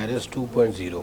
IRS 2.0।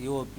EOP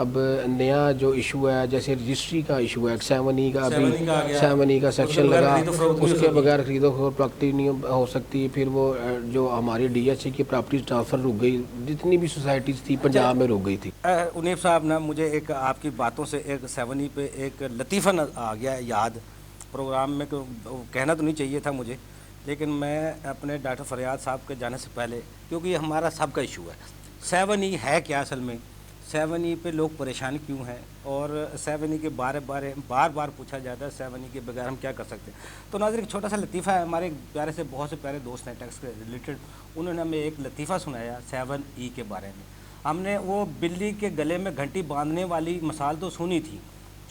اب نیا جو ایشو ہے جیسے رجسٹری کا ایشو ہے 7E کا، ابھی 7E کا آ گیا، 7E کا سیکشن بغیر لگا، خرید و فروخت اس نہیں کے ہو سکتی۔ بغیر خرید و فروخت نہیں ہو سکتی۔ پھر وہ جو ہماری DHA کی پراپرٹیز ٹرانسفر رک گئی، جتنی بھی سوسائٹیز تھی پنجاب میں رک گئی تھی۔ انیف صاحب نا، مجھے ایک آپ کی باتوں سے ایک 7E پہ ایک لطیفہ آ گیا یاد، پروگرام میں کہنا تو نہیں چاہیے تھا مجھے، لیکن میں اپنے ڈاکٹر فریاد صاحب کے جانے سے پہلے، کیونکہ یہ ہمارا سب کا ایشو ہے، 7E ہے کیا اصل میں، 7E پہ لوگ پریشان کیوں ہیں، اور 7E کے بار بار پوچھا جاتا ہے 7E کے بغیر ہم کیا کر سکتے ہیں۔ تو ناظرین، ایک چھوٹا سا لطیفہ ہے، ہمارے پیارے سے بہت سے پیارے دوست ہیں ٹیکس کے ریلیٹڈ، انہوں نے ہمیں ایک لطیفہ سنایا 7E کے بارے میں۔ ہم نے وہ بلی کے گلے میں گھنٹی باندھنے والی مثال تو سنی تھی،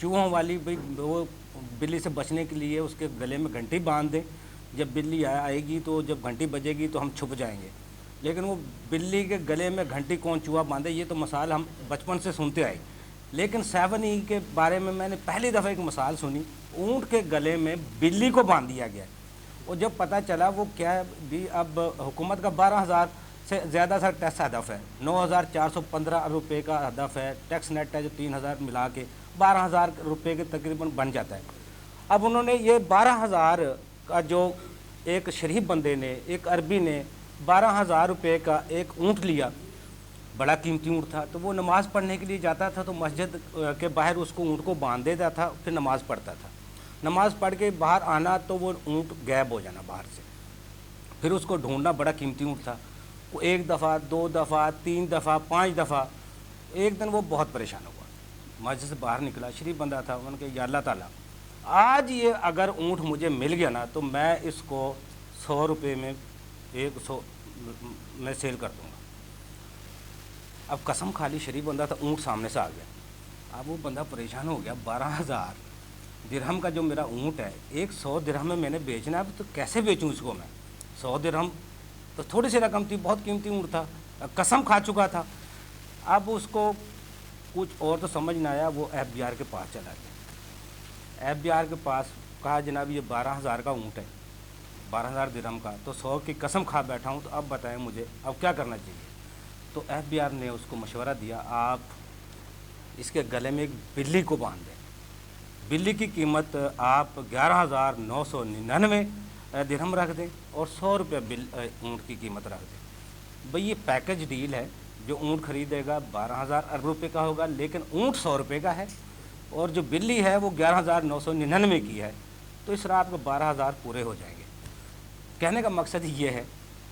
چوہوں والی، بھئی وہ بلی سے بچنے کے لیے اس کے گلے میں گھنٹی باندھ دیں، جب بلی آئے گی تو جب گھنٹی بجے گی تو ہم چھپ جائیں گے، لیکن وہ بلی کے گلے میں گھنٹی کون چوہا باندھے، یہ تو مثال ہم بچپن سے سنتے آئے، لیکن 7E کے بارے میں نے پہلی دفعہ ایک مثال سنی، اونٹ کے گلے میں بلی کو باندھ دیا گیا، اور جب پتہ چلا وہ کیا ہے بھی، اب حکومت کا 12,000 سے زیادہ سا ٹیکس ہدف ہے، 9,415 روپے کا ہدف ہے، ٹیکس نیٹ ہے جو 3,000 ملا کے 12,000 روپے کے تقریباً بن جاتا ہے۔ اب انہوں نے یہ 12,000 کا جو ایک شریف بندے نے، ایک عربی نے 12,000 روپے کا ایک اونٹ لیا، بڑا قیمتی اونٹ تھا، تو وہ نماز پڑھنے کے لیے جاتا تھا تو مسجد کے باہر اس کو اونٹ کو باندھ دیتا تھا، پھر نماز پڑھتا تھا، نماز پڑھ کے باہر آنا تو وہ اونٹ غائب ہو جانا باہر سے، پھر اس کو ڈھونڈنا، بڑا قیمتی اونٹ تھا، وہ 1 دفعہ 2 دفعہ 3 دفعہ 5 دفعہ، ایک دن وہ بہت پریشان ہوا، مسجد سے باہر نکلا، شریف بندہ تھا، انہوں نے کہا یا اللہ تعالیٰ آج یہ اگر اونٹ مجھے مل گیا نا تو میں اس کو 100 روپے میں 100 میں سیل کر دوں گا۔ اب قسم کھا لی، شریف بندہ تھا، اونٹ سامنے سے آ گیا، اب وہ بندہ پریشان ہو گیا، 12,000 درہم کا جو میرا اونٹ ہے، 100 درہم میں نے بیچنا ہے، تو کیسے بیچوں اس کو میں، 100 درہم تو تھوڑی سی رقم تھی، بہت قیمتی اونٹ تھا، قسم کھا چکا تھا۔ اب اس کو کچھ اور تو سمجھ نہ آیا، وہ FBR کے پاس چلا گیا، FBR کے پاس کہا جناب یہ 12,000 کا اونٹ ہے، 12,000 درہم کا، تو 100 کی قسم کھا بیٹھا ہوں، تو اب بتائیں مجھے اب کیا کرنا چاہیے۔ تو FBR نے اس کو مشورہ دیا، آپ اس کے گلے میں ایک بلی کو باندھ دیں، بلی کی قیمت آپ 11,999 درہم رکھ دیں اور 100 روپے اونٹ کی قیمت رکھ دیں۔ بھئی یہ پیکج ڈیل ہے، جو اونٹ خریدے گا 12,000 ارب روپے کا ہوگا، لیکن اونٹ 100 روپے کا ہے، اور جو بلی ہے وہ 11,999 کی ہے، تو اس طرح آپ کو 12,000 پورے ہو جائیں گے۔ کہنے کا مقصد یہ ہے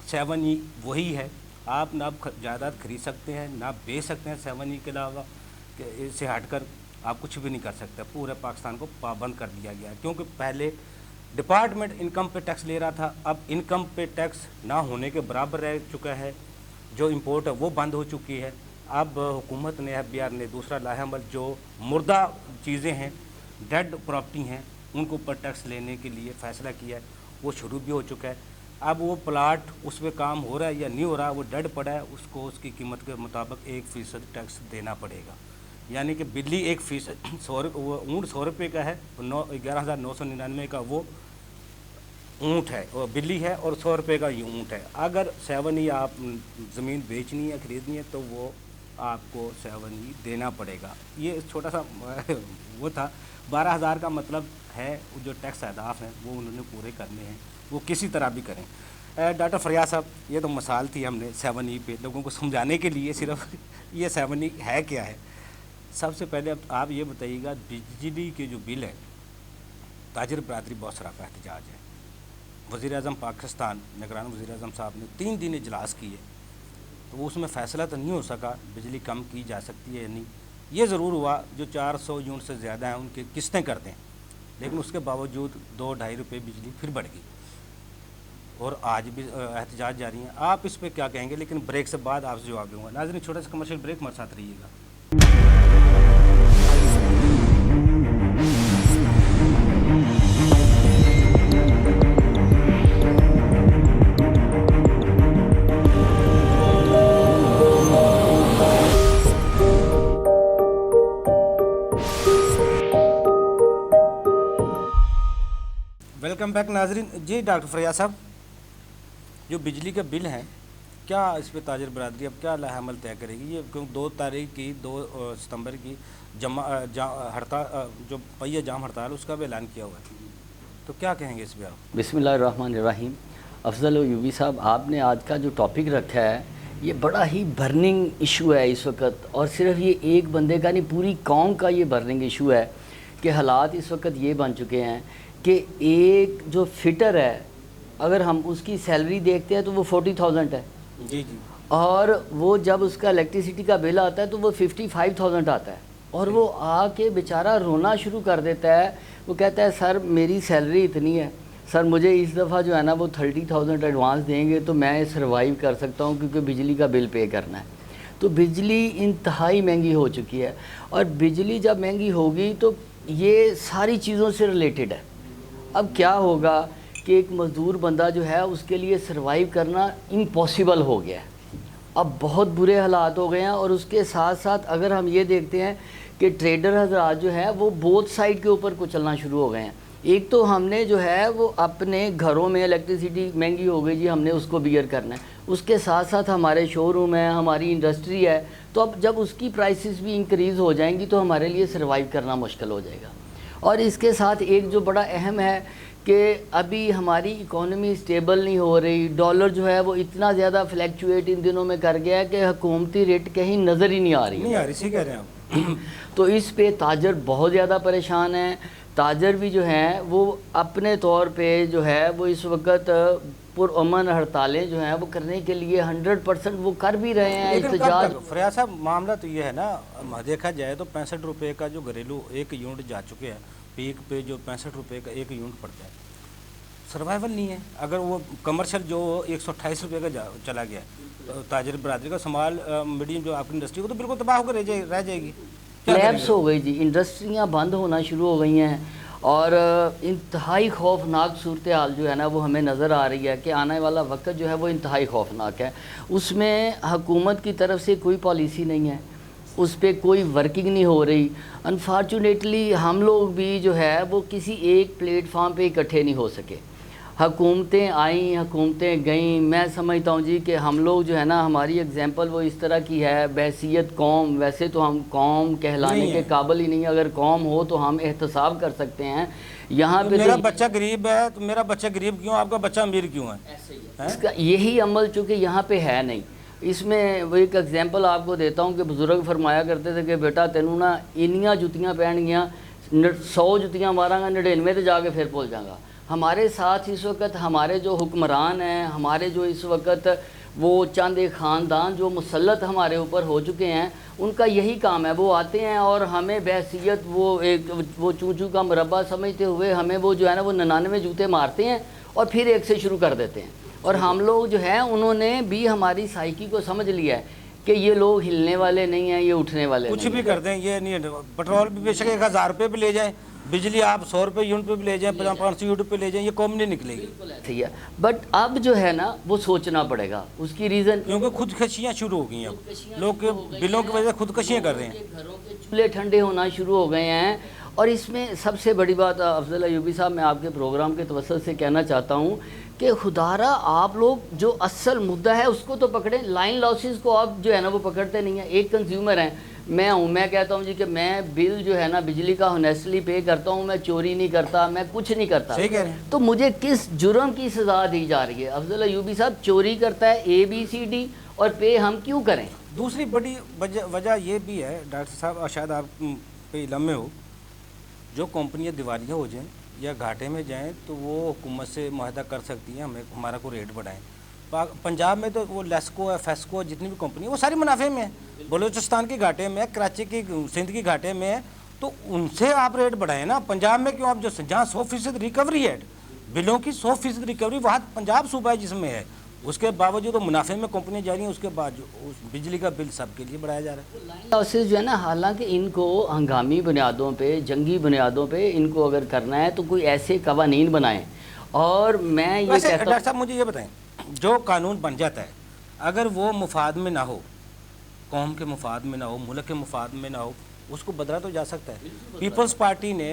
7E وہی ہے، آپ نہ جائیداد خرید سکتے ہیں نہ بیچ سکتے ہیں، 7E کے علاوہ کہ اس سے ہٹ کر آپ کچھ بھی نہیں کر سکتے، پورے پاکستان کو پابند کر دیا گیا ہے، کیونکہ پہلے ڈپارٹمنٹ انکم پہ ٹیکس لے رہا تھا، اب انکم پہ ٹیکس نہ ہونے کے برابر رہ چکا ہے، جو امپورٹ ہے وہ بند ہو چکی ہے۔ اب حکومت نے FBR نے دوسرا لایا عمل، جو مردہ چیزیں ہیں، ڈیڈ پراپرٹی ہیں، ان کے اوپر ٹیکس لینے کے لیے فیصلہ کیا ہے، وہ شروع بھی ہو چکا ہے۔ اب وہ پلاٹ اس پہ کام ہو رہا ہے یا نہیں ہو رہا، وہ ڈیڈ پڑا ہے، اس کو اس کی قیمت کے مطابق 1% ٹیکس دینا پڑے گا، یعنی کہ بلی 1%، وہ اونٹ 100 روپے کا ہے، 11,999 کا وہ اونٹ ہے، وہ بلی ہے، اور 100 روپے کا یہ اونٹ ہے۔ اگر 7E آپ زمین بیچنی ہے خریدنی ہے تو وہ آپ کو 7E دینا پڑے گا۔ یہ چھوٹا سا وہ تھا، 12,000 کا مطلب ہے جو ٹیکس اہداف ہیں وہ انہوں نے پورے کرنے ہیں، وہ کسی طرح بھی کریں۔ ڈاکٹر فریاد صاحب، یہ تو مثال تھی ہم نے 7E پہ لوگوں کو سمجھانے کے لیے، صرف یہ 7E ہے کیا ہے۔ سب سے پہلے اب آپ یہ بتائیے گا، بجلی کے جو بل ہے، تاجر برادری بہت سارا کا احتجاج ہے، وزیر اعظم پاکستان نگران وزیر اعظم صاحب نے 3 دن اجلاس کیے، تو اس میں فیصلہ تو نہیں ہو سکا بجلی کم کی جا سکتی ہے یا نہیں۔ یہ ضرور ہوا جو 400 یونٹ سے زیادہ ہیں ان کے قسطیں کر دیں، لیکن اس کے باوجود 2-2.5 روپے بجلی پھر بڑھ گئی، اور آج بھی احتجاج جاری ہیں۔ آپ اس پہ کیا کہیں گے؟ لیکن بریک سے بعد آپ سے جواب دوں گا۔ ناظرین، چھوٹا سا کمرشل بریک، ہمارے ساتھ رہیے گا۔ ویلکم بیک ناظرین۔ جی ڈاکٹر فریاد صاحب، جو بجلی کے بل ہیں کیا اس پہ تاجر برادری اب کیا لائحہ عمل طے کرے گی؟ یہ کیونکہ 2 تاریخ کی 2 ستمبر کی ہڑتال جو پہیہ جام ہڑتال اس کا بھی اعلان کیا ہوا ہے، تو کیا کہیں گے اس پہ آپ؟ بسم اللہ الرحمن الرحیم۔ افضل ایوبی صاحب، آپ نے آج کا جو ٹاپک رکھا ہے یہ بڑا ہی برننگ ایشو ہے اس وقت، اور صرف یہ ایک بندے کا نہیں، پوری قوم کا یہ برننگ ایشو ہے کہ حالات اس وقت یہ بن چکے ہیں کہ ایک جو فٹر ہے اگر ہم اس کی سیلری دیکھتے ہیں تو وہ 40,000 ہے، جی جی، اور وہ جب اس کا الیکٹریسٹی کا بل آتا ہے تو وہ 55,000 آتا ہے، اور وہ آ کے بیچارہ رونا شروع کر دیتا ہے۔ وہ کہتا ہے سر میری سیلری اتنی ہے، سر مجھے اس دفعہ جو ہے نا وہ 30,000 ایڈوانس دیں گے تو میں سروائیو کر سکتا ہوں کیونکہ بجلی کا بل پے کرنا ہے۔ تو بجلی انتہائی مہنگی ہو چکی ہے، اور بجلی جب مہنگی ہوگی تو یہ ساری چیزوں سے ریلیٹڈ ہے۔ اب کیا ہوگا کہ ایک مزدور بندہ جو ہے اس کے لیے سروائیو کرنا امپاسبل ہو گیا ہے، اب بہت برے حالات ہو گئے ہیں۔ اور اس کے ساتھ ساتھ اگر ہم یہ دیکھتے ہیں کہ ٹریڈر حضرات جو ہے وہ بوتھ سائڈ کے اوپر کچلنا شروع ہو گئے ہیں۔ ایک تو ہم نے جو ہے وہ اپنے گھروں میں الیکٹریسٹی مہنگی ہو گئی جی، ہم نے اس کو بیئر کرنا ہے، اس کے ساتھ ساتھ ہمارے شو روم ہے، ہماری انڈسٹری ہے، تو اب جب اس کی پرائسز بھی انکریز ہو جائیں گی تو ہمارے لیے سروائیو کرنا مشکل ہو جائے گا۔ اور اس کے ساتھ ایک جو بڑا اہم ہے کہ ابھی ہماری اکانومی اسٹیبل نہیں ہو رہی، ڈالر جو ہے وہ اتنا زیادہ فلیکچویٹ ان دنوں میں کر گیا ہے کہ حکومتی ریٹ کہیں نظر ہی نہیں آ رہی صحیح کہہ رہے ہیں آپ۔ تو اس پہ تاجر بہت زیادہ پریشان ہیں۔ تاجر بھی جو ہیں وہ اپنے طور پہ جو ہے وہ اس وقت پرامن ہڑتالیں جو ہیں وہ کرنے کے لیے 100% وہ کر بھی رہے ہیں، احتجاج۔ فریاض صاحب معاملہ تو یہ ہے نا، دیکھا جائے تو 65 روپے کا جو گھریلو ایک یونٹ جا چکے ہیں، پیک پہ جو 65 روپے کا ایک یونٹ پڑتا ہے، سروائیول نہیں ہے۔ اگر وہ کمرشل جو 128 روپے کا چلا گیا تو تاجر برادری کا سمال میڈیم جو آپ کی انڈسٹری کو تو بالکل تباہ ہو کر رہ جائے گی، لیبس ہو گئی جی، انڈسٹریاں بند ہونا شروع ہو گئی ہیں، اور انتہائی خوفناک صورتحال جو ہے نا وہ ہمیں نظر آ رہی ہے کہ آنے والا وقت جو ہے وہ انتہائی خوفناک ہے۔ اس میں حکومت کی طرف سے کوئی پالیسی نہیں ہے، اس پہ کوئی ورکنگ نہیں ہو رہی۔ انفارچونیٹلی ہم لوگ بھی جو ہے وہ کسی ایک پلیٹ فارم پہ اکٹھے نہیں ہو سکے، حکومتیں آئیں حکومتیں گئیں۔ میں سمجھتا ہوں جی کہ ہم لوگ جو ہے نا ہماری اگزامپل وہ اس طرح کی ہے بحیثیت قوم، ویسے تو ہم قوم کہلانے کے قابل ہی نہیں، اگر قوم ہو تو ہم احتساب کر سکتے ہیں۔ یہاں پہ میرا بچہ غریب ہے تو میرا بچہ غریب کیوں، آپ کا بچہ امیر کیوں ہے؟ اس کا یہی عمل چونکہ یہاں پہ ہے نہیں۔ اس میں وہ ایک ایگزامپل آپ کو دیتا ہوں کہ بزرگ فرمایا کرتے تھے کہ بیٹا تینوں نا انیاں جتیاں پہن گیاں، 100 جتیاں ماراں گا 99 تے جا کے پھر بھول جاں گا۔ ہمارے ساتھ اس وقت ہمارے جو حکمران ہیں، ہمارے جو اس وقت وہ چند ایک خاندان جو مسلط ہمارے اوپر ہو چکے ہیں، ان کا یہی کام ہے، وہ آتے ہیں اور ہمیں بحیثیت وہ چونچو کا مربع سمجھتے ہوئے ہمیں وہ جو ہے نا وہ 99 جوتے مارتے ہیں اور پھر ایک سے شروع کر دیتے ہیں۔ اور ہم لوگ جو ہیں انہوں نے بھی ہماری سائیکی کو سمجھ لیا ہے کہ یہ لوگ ہلنے والے نہیں ہیں، یہ اٹھنے والے کچھ بھی کر دیں، یہ نہیں ہے۔ پیٹرول بھی بے شک 1000 روپے پہ لے جائیں، بجلی آپ 100 روپے یونٹ پہ بھی لے جائیں، 500 یونٹ پہ لے جائیں، یہ قوم نہیں نکلے گی۔ صحیح ہے، بٹ اب جو ہے نا وہ سوچنا پڑے گا، اس کی ریزن کیونکہ خودکشیاں شروع ہو گئی ہیں، اب لوگ بلوں کی وجہ سے خودکشیاں کر رہے ہیں، گھروں کے چولہے ٹھنڈے ہونا شروع ہو گئے ہیں۔ اور اس میں سب سے بڑی بات افضل ایوبی صاحب میں آپ کے پروگرام کے توسط سے کہنا چاہتا ہوں کہ خدارہ آپ لوگ جو اصل مدعا ہے اس کو تو پکڑیں، لائن لاسز کو آپ جو ہے نا وہ پکڑتے نہیں ہیں۔ ایک کنزیومر ہیں، میں کہتا ہوں جی کہ میں بل جو ہے نا بجلی کا ہونیسٹلی پے کرتا ہوں، میں چوری نہیں کرتا، میں کچھ نہیں کرتا، صحیح کہہ رہے ہیں۔ تو مجھے کس جرم کی سزا دی جا رہی ہے؟ افضل ایوبی صاحب چوری کرتا ہے ABCD اور پے ہم کیوں کریں؟ دوسری بڑی وجہ یہ بھی ہے ڈاکٹر صاحب، شاید آپ پہ علم میں ہو، جو کمپنیاں دیوالیہ ہو جائیں یا گھاٹے میں جائیں تو وہ حکومت سے معاہدہ کر سکتی ہیں ہمارا کو ریٹ بڑھائیں۔ پنجاب میں تو وہ لیسکو ہے، فیسکو، جتنی بھی کمپنی وہ ساری منافع میں ہیں، بلوچستان کے گھاٹے میں، کراچی کی، سندھ کی گھاٹے میں، تو ان سے آپ ریٹ بڑھائیں نا۔ پنجاب میں کیوں آپ جہاں 100% ریکوری ہے، بلوں کی 100% ریکوری وہاں پنجاب صوبہ ہے جس میں ہے، اس کے باوجود وہ منافع میں کمپنیاں جا رہی ہیں، اس کے بعد بجلی کا بل سب کے لیے بڑھایا جا رہا ہے۔ لائن لاسز جو ہے نا، حالانکہ ان کو ہنگامی بنیادوں پہ، جنگی بنیادوں پہ ان کو اگر کرنا ہے تو کوئی ایسے قوانین بنائیں۔ اور میں یہ کہتا ہوں ڈاکٹر صاحب مجھے یہ بتائیں، جو قانون بن جاتا ہے اگر وہ مفاد میں نہ ہو، قوم کے مفاد میں نہ ہو، ملک کے مفاد میں نہ ہو، اس کو بدلا تو جا سکتا ہے۔ پیپلز پارٹی نے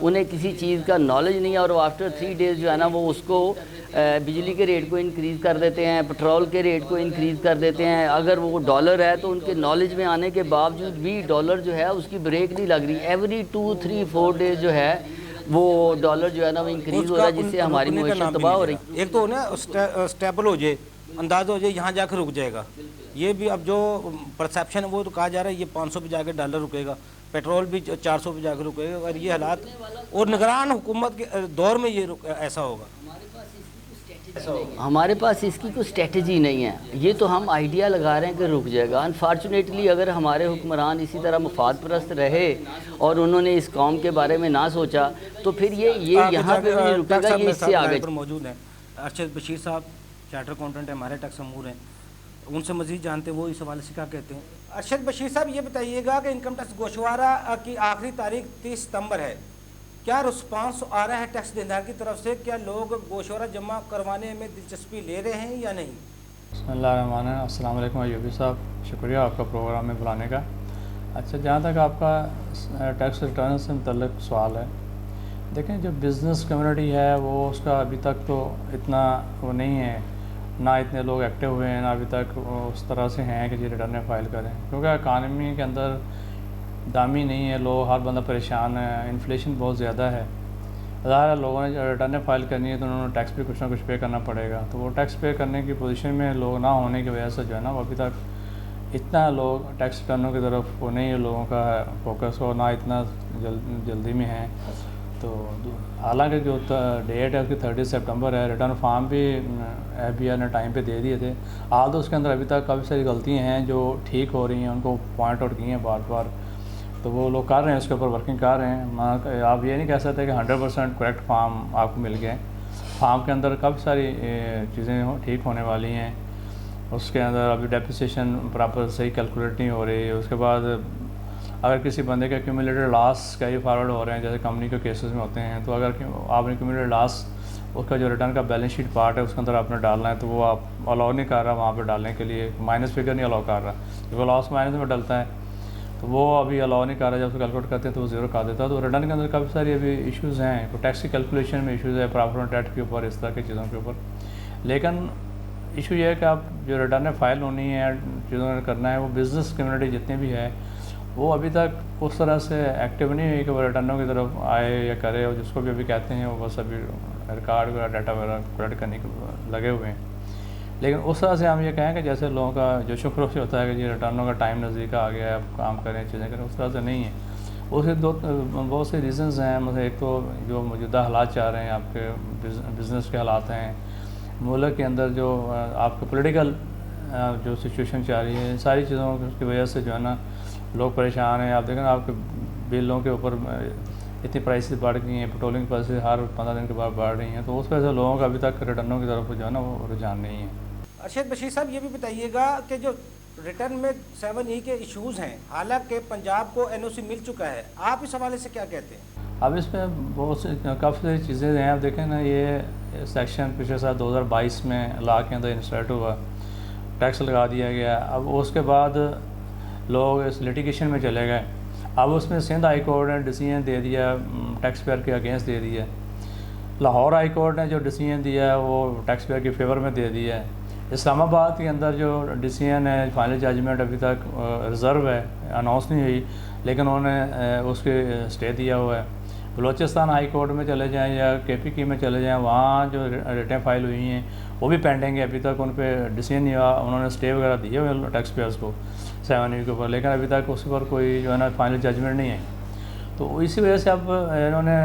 انہیں کسی چیز کا نالج نہیں ہے، اور وہ آفٹر 3 days جو ہے نا وہ اس کو بجلی کے ریٹ کو انکریز کر دیتے ہیں، پٹرول کے ریٹ کو انکریز کر دیتے ہیں۔ اگر وہ ڈالر ہے تو ان کے نالج میں آنے کے باوجود بھی ڈالر جو ہے اس کی بریک نہیں لگ رہی، ایوری 2 3 4 days جو ہے وہ ڈالر جو ہے نا وہ انکریز ہو رہا ہے، جس سے ہماری معیشت تباہ ہو رہی ہے۔ ایک تو نا اسٹیبل ہو جائے، اندازہ ہو جائے یہاں جا کے رک جائے گا، یہ بھی اب جو پرسیپشن ہے وہ تو کہا جا رہا ہے یہ 500 پہ جا کے ڈالر رکے گا، پیٹرول بھی 400 پہ جا کے رکے گا، اور یہ حالات اور نگران حکومت کے دور میں یہ ایسا ہوگا۔ ہمارے پاس اس کی کوئی اسٹریٹجی نہیں ہے، یہ تو ہم آئیڈیا لگا رہے ہیں کہ رک جائے گا۔ انفارچونیٹلی اگر ہمارے حکمران اسی طرح مفاد پرست رہے اور انہوں نے اس قوم کے بارے میں نہ سوچا تو پھر یہ یہاں پہ بھی نہیں رکے گا، یہ اس سے آگے موجود ہیں ارشد بشیر صاحب، چارٹر اکاؤنٹنٹ ہے، ہمارے ٹیکس امور ہیں، ان سے مزید جانتے ہیں وہ اس حوالے سے کیا کہتے ہیں۔ ارشد بشیر صاحب یہ بتائیے گا کہ انکم ٹیکس گوشوارہ کی آخری تاریخ 30 ستمبر ہے، کیا رسپانس آ رہا ہے ٹیکس دہندگان کی طرف سے؟ کیا لوگ گوشوارہ جمع کروانے میں دلچسپی لے رہے ہیں یا نہیں؟ بسم اللہ الرحمن الرحیم۔ السلام علیکم ایوبی صاحب، شکریہ آپ کا پروگرام میں بلانے کا۔ اچھا، جہاں تک آپ کا ٹیکس ریٹرن سے متعلق سوال ہے، دیکھیں جو بزنس کمیونٹی ہے وہ اس کا ابھی تک تو اتنا وہ نہیں ہے، نہ اتنے لوگ ایکٹیو ہوئے ہیں، نہ ابھی تک اس طرح سے ہیں کہ یہ ریٹرنیں فائل کریں، کیونکہ اکانومی کے اندر دامی نہیں ہے، لوگ ہر بندہ پریشان ہے، انفلیشن بہت زیادہ ہے۔ ظاہر ہے لوگوں نے ریٹرنیں فائل کرنی ہے تو انہوں نے ٹیکس بھی کچھ نہ کچھ پے کرنا پڑے گا، تو وہ ٹیکس پے کرنے کی پوزیشن میں لوگ نہ ہونے کی وجہ سے جو ہے نا وہ ابھی تک اتنا لوگ ٹیکس ریٹرنوں کی طرف وہ نہیں ہے لوگوں کا فوکس، اور نہ اتنا جلدی میں ہیں۔ تو حالانکہ جو ڈیٹ ہے اس کی 30 سپٹمبر ہے، ریٹرن فارم بھی ایف بی آر نے ٹائم پہ دے دیے تھے، حال تو اس کے اندر ابھی تک کافی ساری غلطیاں ہیں جو ٹھیک ہو رہی ہیں، ان کو پوائنٹ آؤٹ کی ہیں بار بار، تو وہ لوگ کر رہے ہیں، اس کے اوپر ورکنگ کر رہے ہیں۔ آپ یہ نہیں کہہ سکتے کہ 100% کریکٹ فارم آپ کو مل گئے، فارم کے اندر کافی ساری چیزیں ٹھیک ہونے والی ہیں، اس کے اندر ابھی ڈیپریسیشن پراپر صحیح کیلکولیٹ نہیں ہو رہی ہے۔ اس کے بعد اگر کسی بندے کے ایکیومولیٹڈ لاس کیری فارورڈ ہو رہے ہیں جیسے کمپنی کے کیسز میں ہوتے ہیں، تو اگر آپ نے ایکیومولیٹڈ لاس اس کا جو ریٹرن کا بیلنس شیٹ پارٹ ہے اس کے اندر آپ نے ڈالنا ہے، تو وہ آپ الاؤ نہیں کر رہا وہاں پہ ڈالنے کے لیے، مائنس فگر نہیں الاؤ کر رہا، کیونکہ لاس مائنس میں ڈلتا ہے تو وہ ابھی الاؤ نہیں کر رہا، جب اس کو کیلکولیٹ کرتے ہیں تو وہ زیرو کر دیتا ہے۔ تو ریٹرن کے اندر کافی ساری ابھی ایشوز ہیں، ٹیکس کی کیلکولیشن میں ایشوز ہے، پراپرٹی ٹیکس کے اوپر، اس طرح کی چیزوں کے اوپر۔ لیکن ایشو یہ ہے کہ آپ جو ریٹرنیں فائل ہونی ہے، چیزوں نے کرنا ہے، وہ بزنس کمیونٹی جتنے بھی ہے وہ ابھی تک اس طرح سے ایکٹیو نہیں ہوئی کہ وہ ریٹرنوں کی طرف آئے یا کرے، اور جس کو بھی ابھی کہتے ہیں وہ بس ابھی ریکارڈ وغیرہ ڈیٹا وغیرہ کلیکٹ کرنے کے لگے ہوئے ہیں۔ لیکن اس طرح سے ہم یہ کہیں کہ جیسے لوگوں کا جو شکر سے ہوتا ہے کہ یہ ریٹرنوں کا ٹائم نزدیک آ گیا ہے، اب کام کریں چیزیں کریں، اس طرح سے نہیں ہے۔ اس کے بہت سے ریزنز ہیں، مثلا ایک تو جو موجودہ حالات چاہ رہے ہیں، آپ کے بزنس کے حالات ہیں، ملک کے اندر جو آپ کے پولیٹیکل جو سچویشن چاہ رہی ہے، ان ساری چیزوں کی وجہ سے جو ہے نا لوگ پریشان ہیں۔ آپ دیکھیں نا آپ کے بلوں کے اوپر اتنی پرائسز بڑھ گئی ہیں، پیٹرولنگ پرائسز ہر 15 دن کے بعد بڑھ رہی ہیں، تو اس وجہ سے لوگوں کا ابھی تک ریٹرنوں کی طرف جو ہے نا وہ رجحان نہیں ہے۔ ارشد بشیر صاحب یہ بھی بتائیے گا کہ جو ریٹرن میں 7E کے ایشوز ہیں، حالانکہ پنجاب کو NOC مل چکا ہے، آپ اس حوالے سے کیا کہتے ہیں؟ اب اس میں بہت سی کافی ساری چیزیں ہیں، آپ دیکھیں نا یہ سیکشن پچھلے سال 2022 میں لا کے اندر انسرٹ ہوا، ٹیکس لگا دیا گیا، اب اس کے بعد لوگ اس لیٹیگیشن میں چلے گئے، اب اس میں سندھ ہائی کورٹ نے ڈیسیژن دے دیا ٹیکس پیئر کے اگینسٹ دے دیا، لاہور ہائی کورٹ نے جو ڈیسیژن دیا ہے وہ ٹیکس پیئر کے فیور میں دے دیا ہے، اسلام آباد کے اندر جو ڈیسیژن ہے فائنل ججمنٹ ابھی تک ریزرو ہے، اناؤنس نہیں ہوئی، لیکن انہوں نے اس کے اسٹے دیا ہوا ہے۔ بلوچستان ہائی کورٹ میں چلے جائیں یا KPK میں چلے جائیں، وہاں جو ریٹیں فائل ہوئی ہیں وہ بھی پینڈنگ ہے، ابھی تک ان پہ ڈیسیژن نہیں ہوا، انہوں نے اسٹے وغیرہ دیے ہوئے ٹیکس پیئرس کو 7E کے اوپر، لیکن ابھی تک اس پر کوئی جو ہے نا فائنل ججمنٹ نہیں ہے۔ تو اسی وجہ سے اب انہوں نے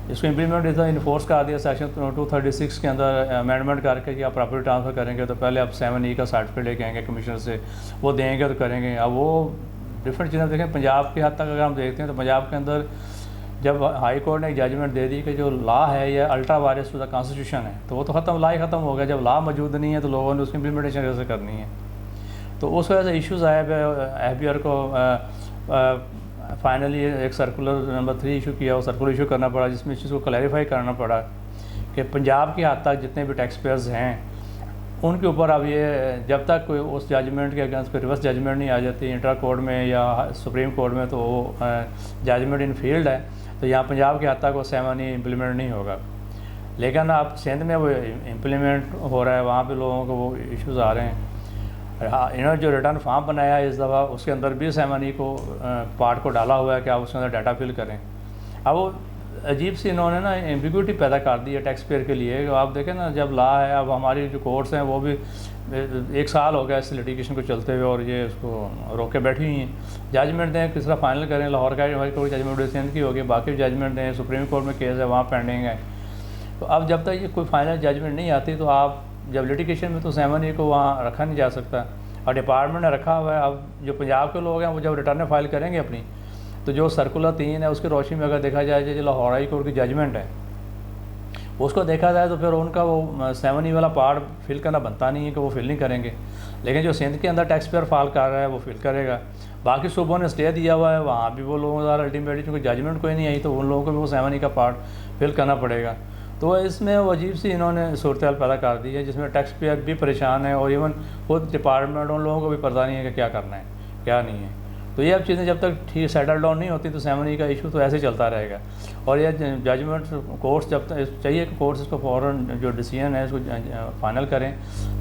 اس کو امپلیمنٹ انفورس کر دیا، سیکشن 236 کے اندر امینڈمنٹ کر کے کہ آپ پراپرٹی ٹرانسفر کریں گے تو پہلے آپ 7E کا سرٹیفکیٹ لے کے آئیں گے کمیشنر سے، وہ دیں گے تو کریں گے۔ اب وہ ڈفرینٹ چیزیں دیکھیں، پنجاب کے حد تک اگر ہم دیکھتے ہیں تو پنجاب کے اندر جب ہائی کورٹ نے ایک ججمنٹ دے دی کہ جو لا ہے یہ ultra vires to the constitution ہے، تو وہ تو لا ہی ختم ہو گیا، جب لا موجود نہیں ہے تو لوگوں نے اس کی امپلیمنٹیشن کیسے کرنی ہے، تو اس وجہ سے ایشوز آئے FBR کو فائنلی ایک سرکولر نمبر 3 ایشو کیا، وہ سرکولر ایشو کرنا پڑا جس میں اس چیز کو کلیریفائی کرنا پڑا کہ پنجاب کی حد تک جتنے بھی ٹیکس پیئرز ہیں ان کے اوپر اب یہ جب تک کوئی اس ججمنٹ کے اگینسٹ کوئی ریورس ججمنٹ نہیں آ جاتی انٹرا کورٹ میں یا سپریم کورٹ میں، تو وہ ججمنٹ ان فیلڈ ہے، تو یہاں پنجاب کے حد تک وہ 7 امپلیمنٹ نہیں ہوگا، لیکن اب سندھ میں وہ امپلیمنٹ ہو رہا ہے، وہاں پہ لوگوں کو وہ ایشوز آ رہے ہیں۔ انہوں نے جو ریٹرن فارم بنایا ہے اس دفعہ، اس کے اندر بھی 7 کو پارٹ کو ڈالا ہوا ہے کہ آپ اس کے اندر ڈاٹا فل کریں۔ اب وہ عجیب سی انہوں نے نا ایمبیگوٹی پیدا کر دی ہے ٹیکس پیئر کے لیے کہ آپ دیکھیں نا، جب لا ہے، اب ہماری جو کورٹس ہیں وہ بھی 1 سال ہو گیا اس لیٹیگیشن کو چلتے ہوئے، اور یہ اس کو روک کے بیٹھی ہوئی ہیں۔ ججمنٹ دیں کس طرح فائنل کریں، لاہور کا ہائی کورٹ ججمنٹ سندھ کی ہوگی، باقی ججمنٹ دیں، سپریم کورٹ میں کیس ہے وہاں پینڈنگ ہے۔ تو اب جب تک یہ کوئی فائنل ججمنٹ نہیں آتی تو آپ جب لیٹیگیشن میں تو 7 کو وہاں رکھا نہیں جا سکتا، اور ڈپارٹمنٹ نے رکھا ہوا ہے۔ اب جو پنجاب کے لوگ ہیں وہ جب ریٹرن فائل کریں گے اپنی، تو جو سرکولر 3 ہے اس کی روشنی میں اگر دیکھا جائے جو لاہور ہائی کورٹ کی ججمنٹ ہے اس کو دیکھا جائے تو پھر ان کا وہ 7 والا پارٹ فل کرنا بنتا نہیں ہے کہ وہ فل نہیں کریں گے، لیکن جو سندھ کے اندر ٹیکس پیئر فائل کر رہا ہے وہ فل کرے گا۔ باقی صوبوں نے اسٹے دیا ہوا ہے، وہاں بھی وہ لوگوں کا الٹیمیٹلی چونکہ ججمنٹ کوئی نہیں آئی تو ان لوگوں کو بھی وہ 7 کا پارٹ فل کرنا پڑے گا۔ تو اس میں وہ عجیب سی انہوں نے صورتحال پیدا کر دی ہے جس میں ٹیکس پیئر بھی پریشان ہے، اور ایون خود ڈپارٹمنٹ ان لوگوں کو بھی پتہ نہیں ہے کہ کیا کرنا ہے کیا نہیں ہے۔ تو یہ اب چیزیں جب تک ٹھیک سیٹل ڈاؤن نہیں ہوتی تو 7 کا ایشو تو ایسے چلتا رہے گا، اور یہ ججمنٹ کورٹس جب تک چاہیے کہ کورٹس اس کو فوراً جو ڈیسیژن ہے اس کو فائنل کریں،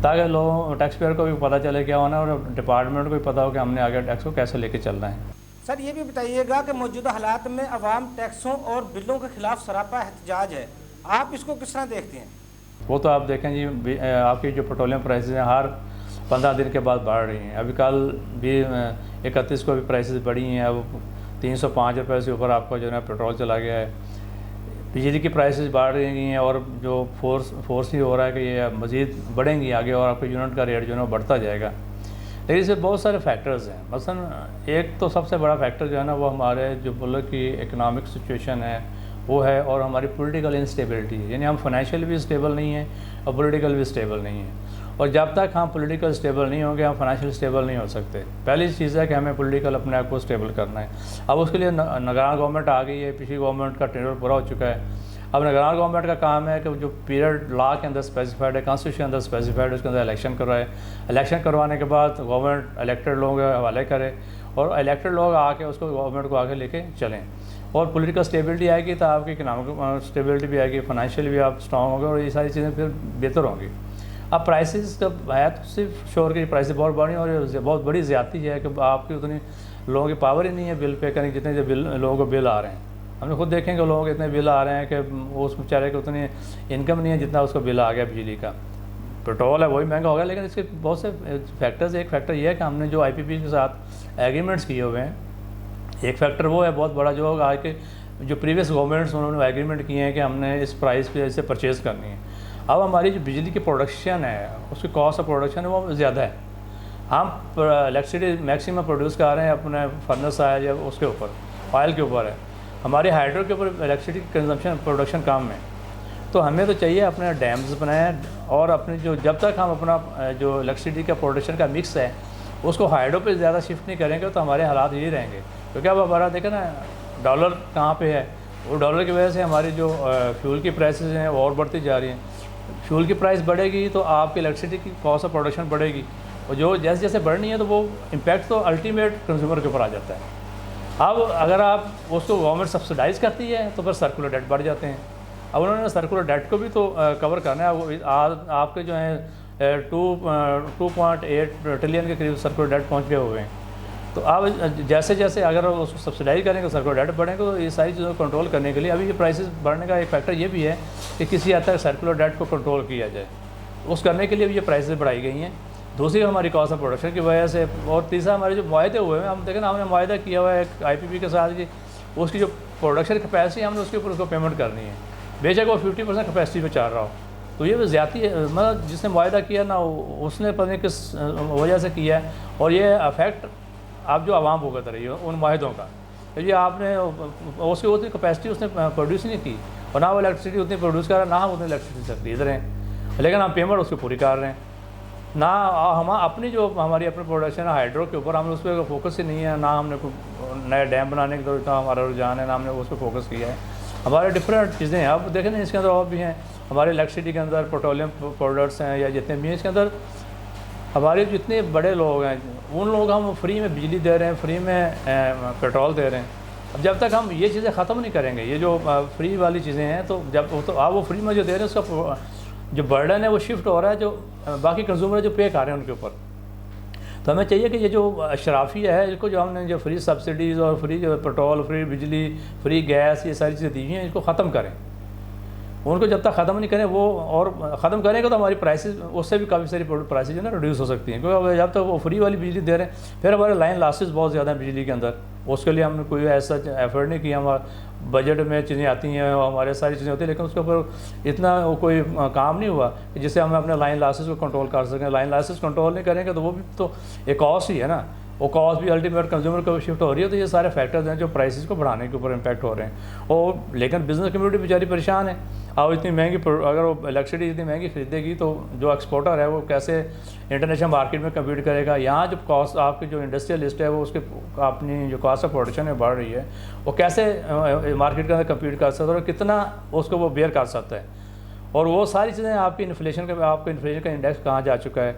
تاکہ لوگوں ٹیکس پیئر کو بھی پتہ چلے کیا ہونا ہے، اور ڈپارٹمنٹ کو بھی پتہ ہو کہ ہم نے آگے ٹیکس کو کیسے لے کے چلنا ہے۔ سر یہ بھی بتائیے گا کہ موجودہ حالات میں عوام ٹیکسوں اور بلوں کے خلاف سراپا احتجاج ہے، آپ اس کو کس طرح دیکھتے ہیں؟ وہ تو آپ دیکھیں جی، آپ کی جو پیٹرولیم پرائسز ہیں ہر 15 دن کے بعد بڑھ رہی ہیں۔ ابھی کل بھی 31 کو بھی پرائسز بڑھی ہیں، اب 305 روپے سے اوپر آپ کو جو ہے پیٹرول چلا گیا ہے۔ بجلی کی پرائسز بڑھ رہی ہیں، اور جو فورس ہی ہو رہا ہے کہ یہ مزید بڑھیں گی آگے، اور آپ کو یونٹ کا ریٹ جو ہے بڑھتا جائے گا۔ لیکن اس سے بہت سارے فیکٹرز ہیں، مثلا ایک تو سب سے بڑا فیکٹر جو ہے نا وہ ہمارے جو ملک کی اکنامک سچویشن ہے وہ ہے، اور ہماری پولیٹیکل انسٹیبلٹی ہے، یعنی ہم فائنینشیل بھی اسٹیبل نہیں ہیں اور پولیٹیکل بھی اسٹیبل نہیں ہیں، اور جب تک ہم پولیٹیکل اسٹیبل نہیں ہوں گے ہم فائنینشیل اسٹیبل نہیں ہو سکتے۔ پہلی چیز ہے کہ ہمیں پولیٹیکل اپنے آپ کو اسٹیبل کرنا ہے۔ اب اس کے لیے نگران گورنمنٹ آ گئی ہے، پچھلی گورنمنٹ کا ٹینیور پورا ہو چکا ہے۔ اب نگران گورنمنٹ کا کام ہے کہ جو پیریڈ لا کے اندر اسپیسیفائڈ ہے، کانسٹیٹیوشن کے اندر اسپیسیفائڈ ہے، اس کے اندر الیکشن کروائے، الیکشن کروانے کے بعد گورنمنٹ الیکٹڈ لوگوں کے حوالے کرے، اور الیکٹڈ لوگ آ کے اس کو گورنمنٹ کو آگے لے کے چلیں، اور پولیٹیکل اسٹیبلٹی آئے گی تو آپ کی اکنامک اسٹیبلٹی بھی آئے گی، فائنینشیل بھی آپ اسٹرانگ ہوں گے، اور یہ ساری چیزیں پھر بہتر ہوں گی۔ اب پرائسز کا ہے تو صرف شور کی پرائسز بہت بڑھی، اور یہ بہت بڑی زیادتی ہے کہ آپ کی اتنی لوگوں کی پاور ہی نہیں ہے بل پے کرنے کی جتنے بل لوگوں کو بل آ رہے ہیں۔ ہم نے خود دیکھیں کہ لوگوں کے اتنے بل آ رہے ہیں کہ اس بیچارے کو اتنی انکم نہیں ہے جتنا اس کو بل آ گیا بجلی کا۔ پیٹرول ہے وہی مہنگا ہو گیا، لیکن اس کے بہت سے فیکٹرز، ایک فیکٹر یہ ہے کہ ہم نے جو IPP کے ساتھ ایگریمنٹس کیے ہوئے ہیں، ایک فیکٹر وہ ہے بہت بڑا جو آج کے جو پریویس گورنمنٹس انہوں نے ایگریمنٹ کیے ہیں کہ ہم نے اس پرائز پہ اسے پرچیز کرنی ہے۔ اب ہماری جو بجلی کی پروڈکشن ہے اس کی کاسٹ آف پروڈکشن ہے وہ زیادہ ہے، ہم الیکٹریسٹی میکسیمم پروڈیوس کر رہے ہیں اپنے فرنس ہے یا اس کے اوپر آئل کے اوپر ہے، ہماری ہائیڈرو کے اوپر الیکٹریسٹی کنزمپشن پروڈکشن کم ہے۔ تو ہمیں تو چاہیے اپنے ڈیمز بنائیں، اور اپنے جو جب تک ہم اپنا جو الیکٹریسٹی کا پروڈکشن کا مکس ہے اس کو ہائیڈرو پہ زیادہ شفٹ نہیں کریں گے تو ہمارے حالات یہی رہیں گے، کیونکہ اب ہمارا دیکھیں نا ڈالر کہاں پہ ہے، وہ ڈالر کی وجہ سے ہماری جو فیول کی پرائسز ہیں وہ اور بڑھتی جا رہی ہیں۔ فیول کی پرائس بڑھے گی تو آپ کی الیکٹریسٹی کی کاسٹ آف پروڈکشن بڑھے گی، اور جو جیسے جیسے بڑھنی ہے تو وہ امپیکٹ تو الٹیمیٹ کنزیومر کے اوپر آ جاتا ہے۔ اب اگر آپ اس کو گورنمنٹ سبسڈائز کرتی ہے تو پھر سرکولر ڈیٹ بڑھ جاتے ہیں۔ اب انہوں نے سرکولر ڈیٹ کو بھی تو کور کرنا ہے، آپ کے جو ہیں 2.8 ٹریلین کے قریب سرکولر ڈیٹ پہنچ گئے ہوئے ہیں۔ تو اب جیسے جیسے اگر اس کو سبسڈائز کریں گے سرکولر ڈیٹ بڑھیں گے، تو یہ ساری چیزوں کو کنٹرول کرنے کے لیے ابھی یہ پرائسز بڑھنے کا ایک فیکٹر یہ بھی ہے کہ کسی حد تک سرکولر ڈیٹ کو کنٹرول کیا جائے، اس کرنے کے لیے بھی یہ پرائسز بڑھائی گئی ہیں۔ دوسری ہماری کاسٹ آف پروڈکشن کی وجہ سے، اور تیسرا ہمارے جو معاہدے ہوئے ہیں، ہم دیکھیں نا ہم نے معاہدہ کیا ہوا ہے ایک IPP کے ساتھ کہ اس کی جو پروڈکشن کیپیسٹی ہم نے اس کے اوپر اس کو پیمنٹ کرنی ہے، بے شک وہ 50% کیپیسٹی پہ چل رہا ہو۔ تو یہ زیادتی ہے، مطلب جس نے معاہدہ کیا نا اس نے پتہ نہیں کس وجہ سے کیا ہے، اور یہ افیکٹ آپ جو عوام بھگت رہی ہے ان معاہدوں کا، کہ آپ نے اس کی اتنی کیپیسٹی اس نے پروڈیوس نہیں کی، اور نہ وہ الیکٹریسٹی اتنی پروڈیوس کر رہا ہے، نہ ہم اتنی الیکٹریسٹی سے خرید رہے ہیں، لیکن ہم پیمنٹ اس کو پوری کر رہے ہیں۔ نہ ہم اپنی جو ہماری اپنی پروڈکشن ہے ہائیڈرو کے اوپر، ہم نے اس پہ فوکس ہی نہیں ہے، نہ ہم نے نئے ڈیم بنانے کی طرف اتنا ہمارا رجحان ہے، نہ ہم نے اس پہ فوکس کیا ہے۔ ہمارے ڈفرینٹ چیزیں ہیں، اب دیکھیں نا اس کے اندر اور بھی ہیں، ہمارے الیکٹریسٹی کے اندر پیٹرولیم پروڈکٹس ہیں یا جتنے بھی ہیں، اس کے اندر ہمارے جتنے بڑے لوگ ہیں ان لوگ ہم فری میں بجلی دے رہے ہیں، فری میں پیٹرول دے رہے ہیں، اب جب تک ہم یہ چیزیں ختم نہیں کریں گے، یہ جو فری والی چیزیں ہیں، تو جب تو آپ وہ فری میں جو دے رہے ہیں اس کا جو برڈن ہے وہ شفٹ ہو رہا ہے جو باقی کنزیومر جو پے کر رہے ہیں ان کے اوپر. تو ہمیں چاہیے کہ یہ جو اشرافیہ ہے اس کو جو ہم نے جو فری سبسڈیز اور فری جو پیٹرول، فری بجلی، فری گیس، یہ ساری چیزیں دی ہیں اس کو ختم کریں. ان کو جب تک ختم نہیں کریں وہ اور ختم کریں گے تو ہماری پرائسز اس سے بھی کافی ساری پرائسز جو ہے نا ریڈیوس ہو سکتی ہیں، کیونکہ جب تک وہ فری والی بجلی دے رہے ہیں پھر ہمارے لائن لاسز بہت زیادہ ہیں بجلی کے اندر. اس کے لیے ہم نے کوئی ایسا ایفرٹ نہیں کیا. ہمارا بجٹ میں چیزیں آتی ہیں، ہمارے ساری چیزیں ہوتی ہیں، لیکن اس کے اوپر اتنا کوئی کام نہیں ہوا کہ جس سے ہم اپنے لائن لاسز کو کنٹرول کر سکیں. لائن لاسز کنٹرول نہیں کریں گے تو وہ بھی تو ایک کاسٹ ہی ہے نا، وہ کاسٹ بھی الٹیمیٹ کنزیومر کو شفٹ ہو رہی ہے. تو یہ سارے فیکٹرز ہیں جو پرائسز کو بڑھانے کے اوپر امپیکٹ ہو رہے ہیں. اور لیکن بزنس کمیونٹی بیچاری پریشان ہے. اب اتنی مہنگی اگر وہ الیکٹریسٹی اتنی مہنگی خریدے گی تو جو ایکسپورٹر ہے وہ کیسے انٹرنیشنل مارکیٹ میں کمپیٹ کرے گا. یہاں جو کاسٹ آپ کی جو انڈسٹریلسٹ ہے وہ اس کے اپنی جو کاسٹ آف پروڈکشن ہے بڑھ رہی ہے، وہ کیسے مارکیٹ کے اندر کمپیٹ کر سکتا ہے اور کتنا اس کو وہ بیئر کر سکتا ہے. اور وہ ساری چیزیں آپ کی انفلیشن کا انڈیکس کہاں جا چکا ہے.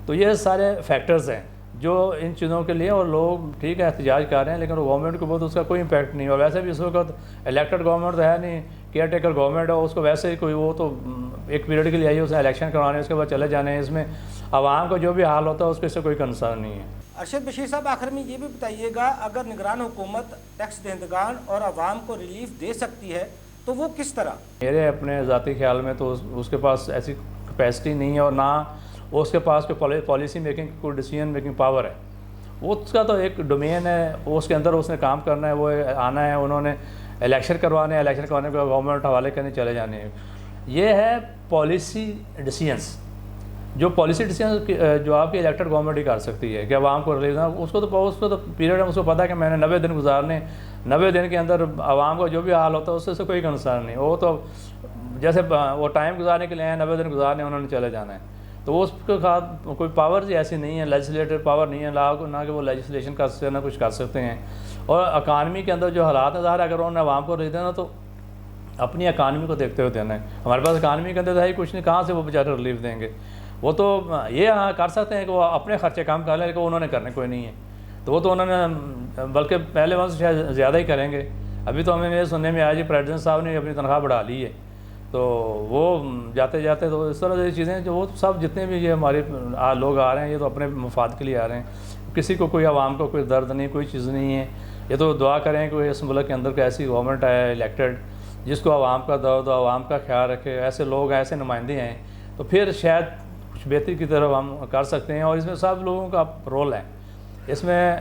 تو یہ سارے فیکٹرز ہیں جو ان چیزوں کے لیے، اور لوگ ٹھیک ہے احتجاج کر رہے ہیں لیکن وہ گورنمنٹ کو بہت اس کا کوئی امپیکٹ نہیں. اور ویسے بھی اس وقت الیکٹڈ گورنمنٹ تو ہے نہیں، کیئر ٹیکر گورنمنٹ ہے، اس کو ویسے ہی کوئی وہ تو ایک پیریڈ کے لیے آئی ہے، اسے الیکشن کروانے اس کے بعد چلے جانے ہیں. اس میں عوام کو جو بھی حال ہوتا ہے اس کے سے کوئی کنسرن نہیں ہے. ارشد بشیر صاحب آخر میں یہ بھی بتائیے گا، اگر نگران حکومت ٹیکس دہندگان اور عوام کو ریلیف دے سکتی ہے تو وہ کس طرح؟ میرے اپنے ذاتی خیال میں تو اس کے پاس ایسی کیپیسٹی نہیں ہے، اور نہ اس کے پاس کوئی پالیسی میکنگ کوئی ڈیسیجن میکنگ پاور ہے. وہ اس کا تو ایک ڈومین ہے، اس کے اندر اس نے کام کرنا ہے، وہ آنا ہے، انہوں نے الیکشن کروانے ہیں، الیکشن کروانے کے گورنمنٹ حوالے کرنے چلے جانے ہیں. یہ ہے پالیسی ڈیسیجنس. جو پالیسی ڈیسیجنس جو آپ کی الیکٹڈ گورنمنٹ ہی کر سکتی ہے کہ عوام کو ریلیز اس کو تو پیریڈ ہے، اس کو پتہ ہے کہ میں نے 90 دن گزارنے، 90 دن کے اندر عوام کو جو بھی حال ہوتا ہے اس سے کوئی کنسرن نہیں. وہ تو جیسے وہ ٹائم گزارنے کے لیے ہیں، 90 دن گزارنے انہوں نے چلے جانا ہے. تو وہ اس کے ساتھ کوئی پاورز ایسی نہیں ہے، لیجسلیٹو پاور نہیں ہے نہ کہ وہ لیجسلیشن کر سکتے ہیں نہ کچھ کر سکتے ہیں. اور اکانومی کے اندر جو حالات ہیں ظاہر ہے اگر انہوں نے عوام کو ریلیز دینا تو اپنی اکانومی کو دیکھتے ہوئے دینا ہے. ہمارے پاس اکانومی کے اندر ہے ہی کچھ نہیں، کہاں سے وہ بیچارے ریلیف دیں گے. وہ تو یہ کر سکتے ہیں کہ وہ اپنے خرچے کم کر لیں، لیکن انہوں نے کرنے کوئی نہیں ہے. تو وہ تو انہوں نے بلکہ پہلے وہاں سے شاید زیادہ ہی کریں گے. ابھی تو ہمیں سننے میں آیا جی پریزیڈنٹ صاحب نے اپنی تنخواہ بڑھا لی ہے. تو وہ جاتے جاتے تو اس طرح سے چیزیں جو وہ سب جتنے بھی یہ ہمارے لوگ آ رہے ہیں یہ تو اپنے مفاد کے لیے آ رہے ہیں. کسی کو کوئی عوام کو کوئی درد نہیں، کوئی چیز نہیں ہے. یہ تو دعا کریں کہ اس ملک کے اندر کوئی ایسی گورنمنٹ ہے الیکٹڈ جس کو عوام کا درد و عوام کا خیال رکھے. ایسے لوگ ایسے نمائندے ہیں تو پھر شاید کچھ بہتری کی طرف ہم کر سکتے ہیں. اور اس میں سب لوگوں کا رول ہے. اس میں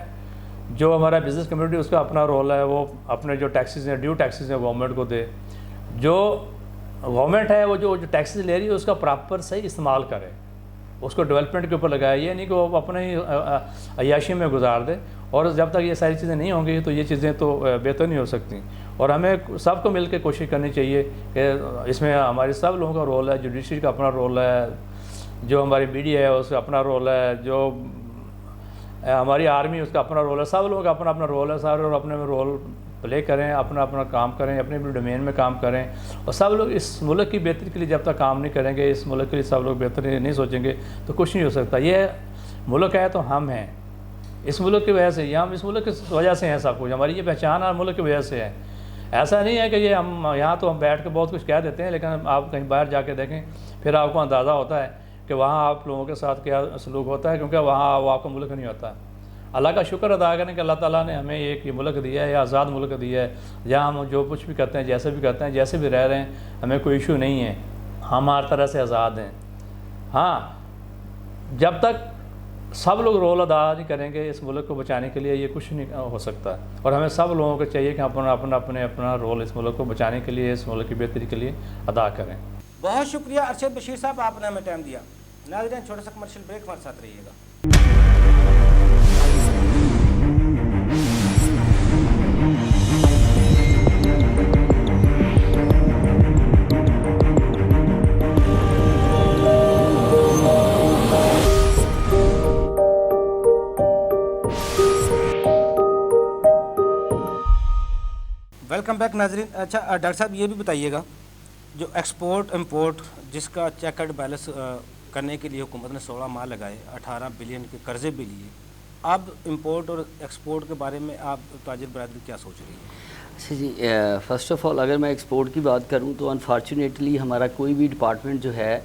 جو ہمارا بزنس کمیونٹی اس کا اپنا رول ہے، وہ اپنے جو ٹیکسز ہیں ڈیو ٹیکسز ہیں گورنمنٹ کو دے. جو گورنمنٹ ہے وہ جو ٹیکسز لے رہی ہے اس کا پراپر صحیح استعمال کرے، اس کو ڈیولپمنٹ کے اوپر لگائے. یہ نہیں کہ وہ اپنے ہی عیاشی میں گزار دے. اور جب تک یہ ساری چیزیں نہیں ہوں گی تو یہ چیزیں تو بہتر نہیں ہو سکتی. اور ہمیں سب کو مل کے کوشش کرنی چاہیے کہ اس میں ہمارے سب لوگوں کا رول ہے. جوڈیشری کا اپنا رول ہے، جو ہماری میڈیا ہے اس کا اپنا رول ہے، جو ہماری آرمی اس کا اپنا رول ہے. سب لوگوں کا اپنا اپنا رول ہے سارے، اور اپنے رول پلے کریں، اپنا اپنا کام کریں، اپنے اپنے ڈومین میں کام کریں. اور سب لوگ اس ملک کی بہتری کے لیے جب تک کام نہیں کریں گے، اس ملک کے لیے سب لوگ بہتری نہیں سوچیں گے تو کچھ نہیں ہو سکتا. یہ ملک ہے تو ہم ہیں اس ملک کی وجہ سے، یہ ہم اس ملک کی وجہ سے ہیں. سب کچھ ہماری یہ پہچان ہر ملک کی وجہ سے ہے. ایسا نہیں ہے کہ یہ ہم یہاں تو ہم بیٹھ کے بہت کچھ کہہ دیتے ہیں، لیکن آپ کہیں باہر جا کے دیکھیں پھر آپ کو اندازہ ہوتا ہے کہ وہاں آپ لوگوں کے ساتھ کیا سلوک ہوتا ہے، کیونکہ وہاں وہ آپ کا ملک نہیں ہوتا. اللہ کا شکر ادا کریں کہ اللہ تعالیٰ نے ہمیں ایک یہ ملک دیا ہے، یہ آزاد ملک دیا ہے، جہاں ہم جو کچھ بھی کرتے ہیں، جیسے بھی کرتے ہیں، جیسے بھی رہ رہے ہیں، ہمیں کوئی ایشو نہیں ہے. ہم ہر طرح سے آزاد ہیں. ہاں جب تک سب لوگ رول ادا نہیں کریں گے اس ملک کو بچانے کے لیے یہ کچھ نہیں ہو سکتا. اور ہمیں سب لوگوں کو چاہیے کہ اپنا رول اس ملک کو بچانے کے لیے، اس ملک کی بہتری کے لیے ادا کریں. بہت شکریہ ارشد بشیر صاحب، آپ نے ہمیں ٹائم دیا. ناظرین چھوٹا سا کمرشل بریک، ہمارے ساتھ رہیے گا. ویلکم بیک ناظرین. اچھا ڈاکٹر صاحب یہ بھی بتائیے گا، جو ایکسپورٹ امپورٹ جس کا چیک اینڈ بیلنس کرنے کے لیے حکومت نے 16 ماہ لگائے، 18 بلین کے قرضے بھی لیے، اب امپورٹ اور ایکسپورٹ کے بارے میں آپ تاجر برادری کیا سوچ رہی ہے؟ اچھا جی، فرسٹ آف آل اگر میں ایکسپورٹ کی بات کروں تو انفارچونیٹلی ہمارا کوئی بھی ڈپارٹمنٹ جو ہے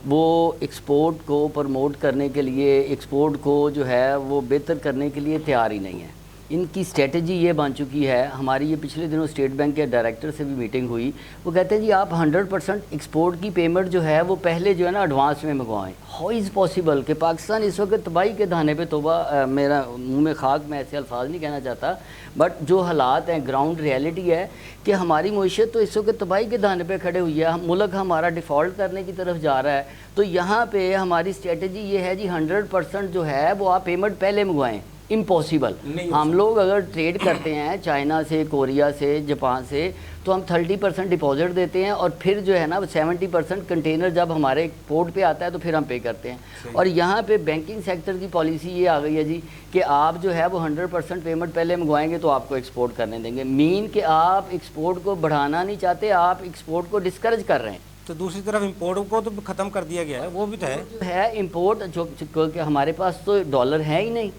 وہ ایکسپورٹ کو پروموٹ کرنے کے لیے، ایکسپورٹ کو جو ہے وہ بہتر کرنے کے لیے تیار ہی نہیں ہے۔ ان کی اسٹریٹجی یہ بن چکی ہے، ہماری یہ پچھلے دنوں اسٹیٹ بینک کے ڈائریکٹر سے بھی میٹنگ ہوئی، وہ کہتے ہیں جی آپ 100% ایکسپورٹ کی پیمنٹ جو ہے وہ پہلے جو ہے نا ایڈوانس میں منگوائیں۔ ہاؤ از پاسبل کہ پاکستان اس وقت تباہی کے دہانے پہ، توبہ میرا منہ میں خاک، میں ایسے الفاظ نہیں کہنا چاہتا، بٹ جو حالات ہیں، گراؤنڈ ریئلٹی ہے کہ ہماری معیشت تو اس وقت تباہی کے دہانے پہ کھڑے ہوئی ہے، ملک ہمارا ڈیفالٹ کرنے کی طرف جا رہا ہے۔ تو یہاں پہ ہماری اسٹریٹجی یہ ہے جی 100% جو ہے وہ آپ پیمنٹ پہلے منگوائیں۔ امپاسبل۔ ہم لوگ اگر ٹریڈ کرتے ہیں چائنا سے، کوریا سے، جاپان سے، تو ہم 30% ڈپازٹ دیتے ہیں اور پھر جو ہے نا 70% کنٹینر جب ہمارے پورٹ پہ آتا ہے تو پھر ہم پے کرتے ہیں۔ اور یہاں پہ بینکنگ سیکٹر کی پالیسی یہ آ گئی ہے جی کہ آپ جو ہے وہ 100% پیمنٹ پہلے منگوائیں گے تو آپ کو ایکسپورٹ کرنے دیں گے، مین کہ آپ ایکسپورٹ کو بڑھانا نہیں چاہتے، آپ ایکسپورٹ کو ڈسکریج کر رہے ہیں۔ تو دوسری طرف امپورٹ کو تو ختم کر دیا گیا ہے، وہ بھی تو ہے۔ جو ہے امپورٹ جو کہ ہمارے پاس تو ڈالر ہے ہی نہیں،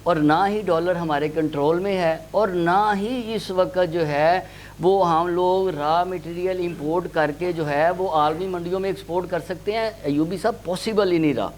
اور نہ ہی ڈالر ہمارے کنٹرول میں ہے، اور نہ ہی اس وقت جو ہے وہ ہم لوگ را مٹیریل امپورٹ کر کے جو ہے وہ عالمی منڈیوں میں ایکسپورٹ کر سکتے ہیں۔ ایوبی صاحب پاسبل ہی نہیں رہا۔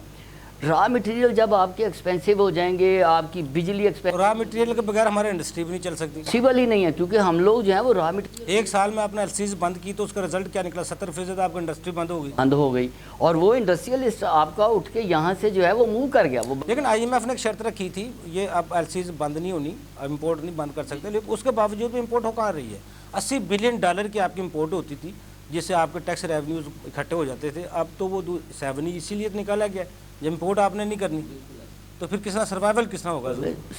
را مٹیریل جب آپ کے ایکسپینسو ہو جائیں گے، آپ کی بجلی ایکسپینسو، را مٹیریل کے بغیر ہماری انڈسٹری بھی نہیں چل سکتی۔ پاسبل ہی نہیں ہے، کیونکہ ہم لوگ جو ہیں وہ را مٹیریل ایک سال میں آپ نے ایلسیز بند کی تو اس کا رزلٹ کیا نکلا؟ 70% آپ کی انڈسٹری بند ہو گئی۔ بند ہو گئی، اور وہ انڈسٹریلسٹ آپ کا اٹھ کے یہاں سے جو ہے وہ موو کر گیا۔ وہ لیکن IMF نے ایک شرط رکھی تھی، یہ اب ایلسیز بند نہیں ہونی، امپورٹ نہیں بند کر سکتے، لیکن اس کے باوجود بھی امپورٹ ہو کہاں رہی ہے؟ $80 بلین کی آپ کی امپورٹ ہوتی تھی، جس سے آپ کے ٹیکس ریونیوز اکٹھے ہو جاتے تھے۔ اب تو وہ 7 ہی اسی لیے نکالا گیا جب امپورٹ آپ نے نہیں کرنی، تو پھر کس طرح سروائیول کس طرح ہوگا؟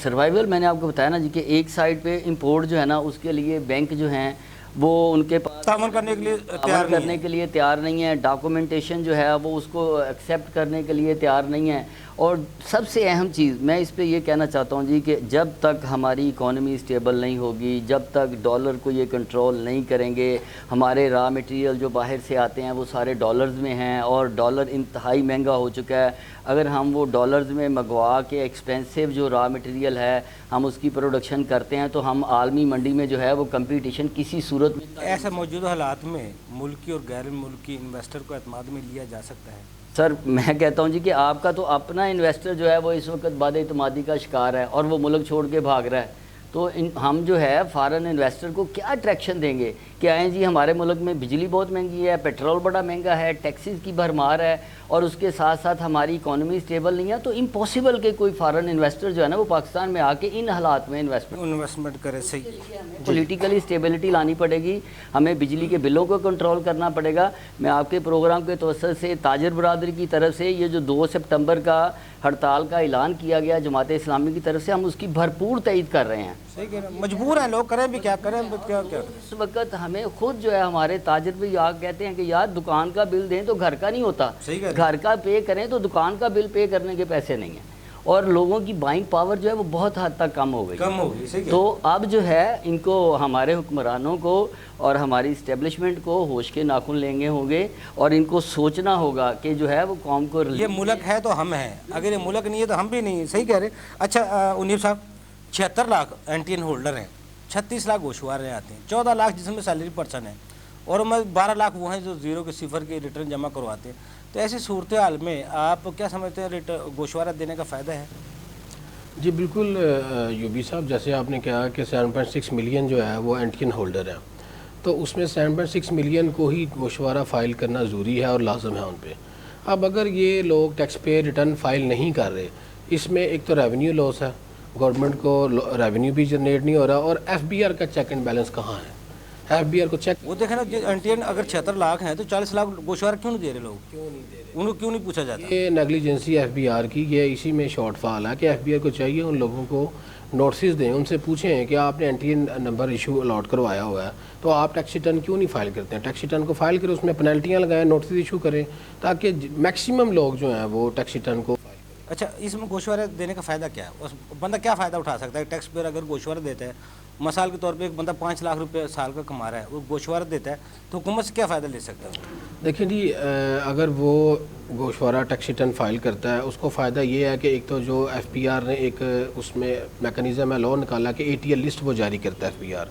سروائیول میں نے آپ کو بتایا نا جی کہ ایک سائڈ پہ امپورٹ جو ہے نا اس کے لیے بینک جو ہیں وہ ان کے پاس تعاون کرنے کے لیے تیار نہیں ہے، ڈاکومنٹیشن جو ہے وہ اس کو ایکسیپٹ کرنے کے لیے تیار نہیں ہے۔ اور سب سے اہم چیز میں اس پہ یہ کہنا چاہتا ہوں جی کہ جب تک ہماری اکانومی اسٹیبل نہیں ہوگی، جب تک ڈالر کو یہ کنٹرول نہیں کریں گے، ہمارے را مٹیریل جو باہر سے آتے ہیں وہ سارے ڈالرز میں ہیں، اور ڈالر انتہائی مہنگا ہو چکا ہے۔ اگر ہم وہ ڈالرز میں منگوا کے ایکسپینسو جو را مٹیریل ہے ہم اس کی پروڈکشن کرتے ہیں تو ہم عالمی منڈی میں جو ہے وہ کمپٹیشن کسی صورت میں، ایسے موجودہ حالات میں ملکی اور غیر ملکی انویسٹر کو اعتماد میں لیا جا سکتا ہے؟ سر میں کہتا ہوں جی کہ آپ کا تو اپنا انویسٹر جو ہے وہ اس وقت باد اعتمادی کا شکار ہے اور وہ ملک چھوڑ کے بھاگ رہا ہے، تو ہم جو ہے فارن انویسٹر کو کیا اٹریکشن دیں گے کہ آئیں جی ہمارے ملک میں بجلی بہت مہنگی ہے، پیٹرول بڑا مہنگا ہے، ٹیکسز کی بھرمار ہے، اور اس کے ساتھ ساتھ ہماری اکانومی اسٹیبل نہیں ہے، تو امپاسبل کہ کوئی فارن انویسٹر جو ہے نا وہ پاکستان میں آ کے ان حالات میں انویسٹمنٹ کرے۔ صحیح، پولیٹیکلی اسٹیبلٹی لانی پڑے گی، ہمیں بجلی کے بلوں کو کنٹرول کرنا پڑے گا۔ میں آپ کے پروگرام کے توسط سے تاجر برادری کی طرف سے یہ جو 2 سپتمبر کا ہڑتال کا اعلان کیا گیا جماعت اسلامی کی طرف سے، ہم اس کی بھرپور تائید کر رہے ہیں۔ صحیح کہہ رہے ہیں، مجبور ہیں لوگ، کریں بھی کیا کریں، کیا اس وقت ہمیں خود جو ہے ہمارے تاجر بھی کہتے ہیں کہ یار دکان کا بل دیں تو گھر کا نہیں ہوتا، گھر کا پے کریں تو دکان کا بل پے کرنے کے پیسے نہیں ہیں، اور لوگوں کی بائنگ پاور جو ہے وہ بہت حد تک کم ہو گئی۔ تو اب جو ہے ان کو، ہمارے حکمرانوں کو اور ہماری اسٹیبلشمنٹ کو ہوش کے ناخن لیں گے ہوں گے، اور ان کو سوچنا ہوگا کہ جو ہے وہ قوم کو، یہ ملک ہے تو ہم ہیں، اگر یہ ملک نہیں ہے تو ہم بھی نہیں ہیں۔ صحیح کہہ رہے۔ اچھا انیب صاحب، 76 لاکھ NTN ہولڈر ہیں، 36 لاکھ گوشوارے آتے ہیں، 14 لاکھ جس میں سیلری پرسن ہے، اور 12 لاکھ وہ ہیں جو 0 کے 0 کے ریٹرن جمع کرواتے ہیں۔ تو ایسی صورتحال میں آپ کیا سمجھتے ہیں گوشوارہ دینے کا فائدہ ہے؟ جی بالکل یوبی صاحب، جیسے آپ نے کہا کہ 7.6 ملین جو ہے وہ NTN ہولڈر ہے، تو اس میں 7.6 ملین کو ہی گوشوارہ فائل کرنا ضروری ہے اور لازم ہے ان پہ۔ اب اگر یہ لوگ ٹیکس پے ریٹرن فائل نہیں کر رہے، اس میں ایک تو ریونیو لاس ہے، گورنمنٹ کو ریونیو بھی جنریٹ نہیں ہو رہا، اور FBR کا چیک اینڈ بیلنس کہاں ہے؟ FBR کو چیک، وہ دیکھیں نا، NTN اگر 76 لاکھ ہیں تو 40 لاکھ گوشوارہ کیوں نہیں دے رہے لوگ؟ ان کو کیوں نہیں پوچھا جاتا؟ یہ نیگلیجنسی FBR کی، یہ اسی میں شارٹ فال ہے کہ FBR کو چاہیے ان لوگوں کو نوٹسز دیں، ان سے پوچھیں کہ آپ نے NTN نمبر ایشو الاٹ کروایا ہوا ہے تو آپ ٹیکس ریٹرن کیوں نہیں فائل کرتے ہیں؟ ٹیکس ریٹرن کو فائل کریں، اس میں پینلٹیاں لگائیں، نوٹسز ایشو کریں، تاکہ میکسیمم لوگ جو ہیں وہ ٹیکس ریٹرن کو۔ اچھا، اس میں گوشوارہ دینے کا فائدہ کیا ہے؟ اس بندہ کیا فائدہ اٹھا سکتا ہے؟ ٹیکس پیئر اگر گوشوارہ دیتا ہے، مثال کے طور پہ ایک بندہ 5 لاکھ روپے سال کا کما رہا ہے، وہ گوشوارہ دیتا ہے تو حکومت سے کیا فائدہ لے سکتا ہے؟ دیکھیں جی، اگر وہ گوشوارہ ٹیکس ریٹرن فائل کرتا ہے اس کو فائدہ یہ ہے کہ ایک تو جو ایف پی آر نے ایک اس میں میکانزم ہے لا نکالا کہ اے ٹی ایل لسٹ وہ جاری کرتا ہے ایف پی آر،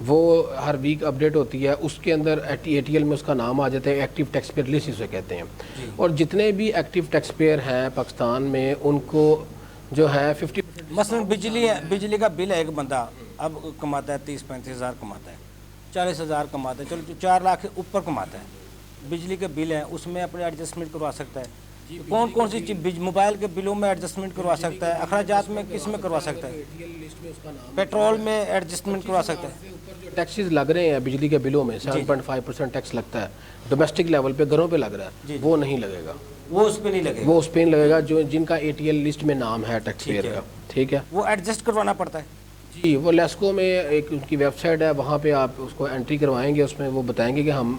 وہ ہر ویک اپڈیٹ ہوتی ہے، اس کے اندر اے ٹی ایل میں اس کا نام آ جاتا ہے، ایکٹیو ٹیکس پیئر لسٹ اسے کہتے ہیں، اور جتنے بھی ایکٹیو ٹیکس پیئر ہیں پاکستان میں ان کو جو ہے 50 مثلا بجلی کا بل ہے، ایک بندہ اب کماتا ہے 30-35 ہزار کماتا ہے، 40 ہزار کماتا ہے، چلو 4 لاکھ سے اوپر کماتا ہے، بجلی کے بل ہیں اس میں اپنے ایڈجسٹمنٹ کروا سکتا ہے، کون سی چیز موبائل کے بلوں میں ایڈجسٹمنٹ کروا سکتا ہے، اخراجات میں کس میں کروا سکتا ہے، پیٹرول میں ایڈجسٹمنٹ کروا سکتا ہے۔ جو ٹیکسز لگ رہے ہیں بجلی کے بلوں میں 7.5% ٹیکس لگتا ہے ڈومیسٹک لیول پہ، گھروں پہ لگ رہا ہے، وہ نہیں لگے گا، وہ اس پہ نہیں لگے گا، وہ اس پہ نہیں لگے گا جو جن کا اے ٹی ایل لسٹ میں نام ہے ٹیکس پیئر کا، ٹھیک ہے، وہ ایڈجسٹ کروانا پڑتا ہے۔ جی وہ لیسکو میں ایک ان کی ویب سائٹ ہے، وہاں پہ آپ اس کو انٹری کروائیں گے، اس میں وہ بتائیں گے کہ ہم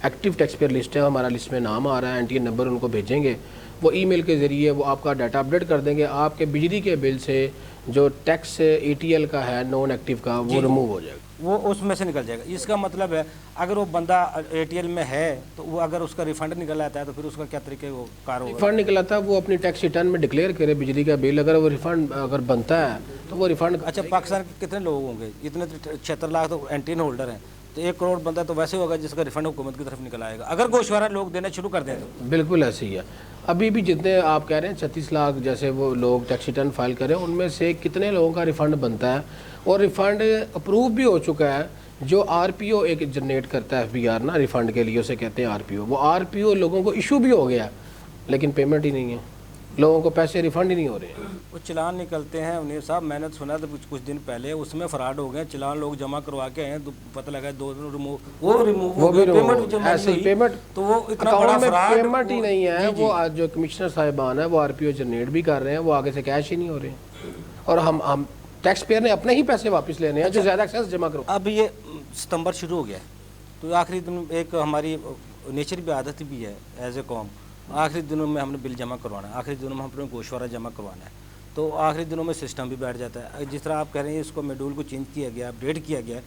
ایکٹیو ٹیکس پیئر لسٹ ہے، ہمارا لسٹ میں نام آ رہا ہے، این ٹی این نمبر ان کو بھیجیں گے، وہ ای میل کے ذریعے وہ آپ کا ڈاٹا اپڈیٹ کر دیں گے، آپ کے بجلی کے بل سے جو ٹیکس اے ٹی ایل کا ہے نان ایکٹیو کا وہ ریموو ہو جائے گا، وہ اس میں سے نکل جائے گا۔ اس کا مطلب ہے اگر وہ بندہ اے ٹی ایل میں ہے تو وہ اگر اس کا ریفنڈ نکل آتا ہے تو پھر اس کا کیا طریقے وہ کار ہوگا؟ ریفنڈ نکلا تھا وہ اپنی ٹیکس ریٹرن میں ڈکلیئر کرے بجلی کا بل، اگر وہ ریفنڈ اگر بنتا ہے تو وہ ریفنڈ۔ اچھا پاکستان کے کتنے لوگ ہوں گے؟ اتنے 76 لاکھ تو اینٹین ہولڈر ہیں، تو 1 کروڑ بندہ تو ویسے ہوگا جس کا ریفنڈ حکومت کی طرف نکل آئے گا اگر گوشوارہ لوگ دینا شروع کر دیں تو۔ بالکل ایسے ہی ہے، ابھی بھی جتنے آپ کہہ رہے ہیں 36 لاکھ جیسے وہ لوگ ٹیکس ریٹرن فائل کریں ان میں سے کتنے لوگوں کا ریفنڈ بنتا ہے، اور ریفنڈ اپروو بھی ہو چکا ہے، جو آر پی او ایک جنریٹ کرتا ہے ایف بی آر نا ریفنڈ کے لیے، اسے کہتے ہیں آر پی او، وہ آر پی او لوگوں کو ایشو بھی ہو گیا لیکن پیمنٹ ہی نہیں ہے، لوگوں کو پیسے ریفنڈ ہی نہیں ہو رہے ہیں۔ وہ چلان نکلتے ہیں منیر صاحب، میں نے سنا تھا کچھ دن پہلے اس میں فراڈ ہو گئے، چلان لوگ جمع کروا کے ہیں تو پتہ لگا 2 دن ریموو، وہ بھی پیمنٹ جمع ایسے ہی پیمنٹ تو وہ اتنا بڑا فراڈ پیمنٹ ہی نہیں ہے، وہ آج جو کمشنر صاحبان ہے وہ آر پی او جنریٹ بھی کر رہے ہیں، وہ آگے سے کیش ہی نہیں ہو رہے ہیں، اور ہم ٹیکس پیئر نے اپنے ہی پیسے واپس لینے ہیں جو زیادہ ایکسیس جمع کرو۔ اب یہ ستمبر شروع ہو گیا ہے تو آخری دن ایک ہماری نیچر بھی عادت بھی ہے ایز اے قوم، آخری دنوں میں ہم نے بل جمع کروانا ہے، آخری دنوں میں ہم اپنے گوشوارہ جمع کروانا ہے، تو آخری دنوں میں سسٹم بھی بیٹھ جاتا ہے، جس طرح آپ کہہ رہے ہیں اس کو میڈول کو چینج کیا گیا، اپڈیٹ کیا گیا ہے،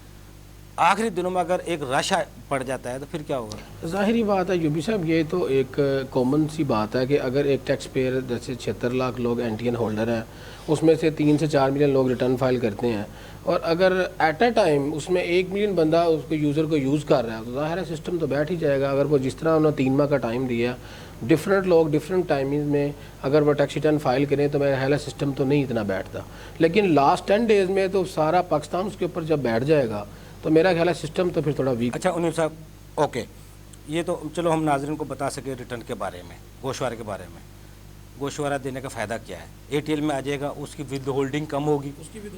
آخری دنوں میں اگر ایک رش پڑ جاتا ہے تو پھر کیا ہوگا؟ ظاہری بات ہے یوبی صاحب، یہ تو ایک کامن سی بات ہے کہ اگر ایک ٹیکس پیئر جیسے 76 لاکھ لوگ این ٹی این ہولڈر ہیں، اس میں سے 3 سے 4 ملین لوگ ریٹرن فائل کرتے ہیں، اور اگر ایٹ اے ٹائم اس میں 1 ملین بندہ اس کو یوزر کو یوز کر رہا ہے تو ظاہر ہے سسٹم تو بیٹھ ہی جائے گا۔ اگر وہ جس طرح انہوں نے 3 ماہ کا ٹائم دیا، ڈفرینٹ لوگ ڈفرینٹ ٹائمنگ میں اگر وہ ٹیکس ریٹرن فائل کریں تو میرا خیال ہے سسٹم تو نہیں اتنا بیٹھتا، لیکن لاسٹ 10 ڈیز میں تو سارا پاکستان اس کے اوپر جب بیٹھ جائے گا تو میرا خیال ہے سسٹم تو پھر تھوڑا ویک۔ اچھا انیل صاحب، اوکے، یہ تو چلو ہم ناظرین کو بتا سکے ریٹرن کے بارے میں، گوشوارے کے بارے میں، گوشوارہ دینے کا فائدہ کیا ہے؟ اے ٹی ایل میں آ جائے گا، اس کی ود ہولڈنگ کم ہوگی،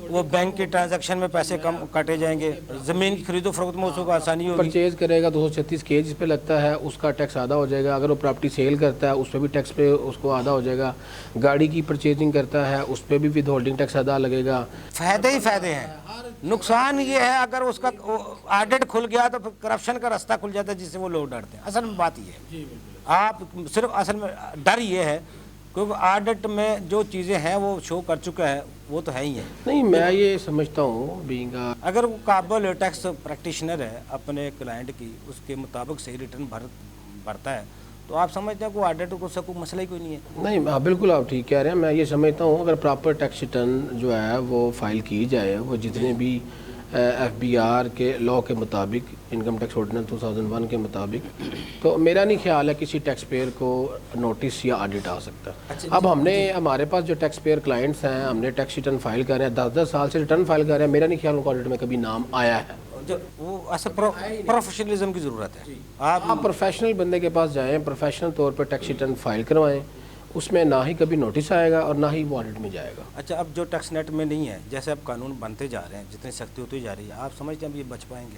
وہ بینک کے ٹرانزیکشن میں پیسے کم کاٹے جائیں گے، زمین کی خرید و فروخت میں اس کو آسانی ہوگی، پرچیز کرے گا 236 کے جس پہ لگتا ہے اس کا ٹیکس آدھا ہو جائے گا، اگر وہ پراپرٹی سیل کرتا ہے اس پہ بھی ٹیکس پہ اس کو آدھا ہو جائے گا، گاڑی کی پرچیزنگ کرتا ہے اس پہ بھی ود ہولڈنگ ٹیکس آدھا لگے گا۔ فائدے ہی فائدے ہیں، نقصان یہ ہے اگر اس کا آڈٹ کھل گیا تو پھر کرپشن کا رستہ کھل جاتا ہے جس سے وہ لوگ ڈرتے ہیں۔ اصل میں بات یہ ہے، آپ صرف اصل میں ڈر یہ ہے کیونکہ آڈٹ میں جو چیزیں ہیں وہ شو کر چکا ہے وہ تو ہے ہی ہے۔ نہیں میں یہ سمجھتا ہوں بینگ اگر وہ قابل ٹیکس پریکٹیشنر ہے اپنے کلائنٹ کی اس کے مطابق صحیح ریٹرن بھرتا ہے تو آپ سمجھتے ہیں کہ آڈٹ کو سے کوئی مسئلہ ہی کوئی نہیں ہے؟ نہیں ہاں بالکل آپ ٹھیک کہہ رہے ہیں، میں یہ سمجھتا ہوں اگر پراپر ٹیکس ریٹرن جو ہے وہ فائل کی جائے، وہ جتنے بھی ایف بی آر کے لا کے مطابق، انکم ٹیکس آرڈیننس 2001 کے مطابق، تو میرا نہیں خیال ہے کسی ٹیکس پیئر کو نوٹس یا آڈٹ آ سکتا۔ اب ہم نے ہمارے پاس جو ٹیکس پیئر کلائنٹس ہیں، ہم نے ٹیکس ریٹرن فائل کر رہے ہیں، 10 سال سے ریٹرن فائل کر رہے ہیں، میرا نہیں خیال ان کو آڈٹ میں کبھی نام آیا ہے۔ وہ اصل پروفیشنلزم کی ضرورت ہے، آپ پروفیشنل بندے کے پاس جائیں، پروفیشنل طور پر ٹیکس ریٹرن فائل کروائیں، اس میں نہ ہی کبھی نوٹس آئے گا اور نہ ہی وہ آڈٹ میں جائے گا۔ اچھا اب جو ٹیکس نیٹ میں نہیں ہے، جیسے اب قانون بنتے جا رہے ہیں، جتنی سختی ہوتی جا رہی ہے، آپ سمجھتے ہیں اب یہ بچ پائیں گے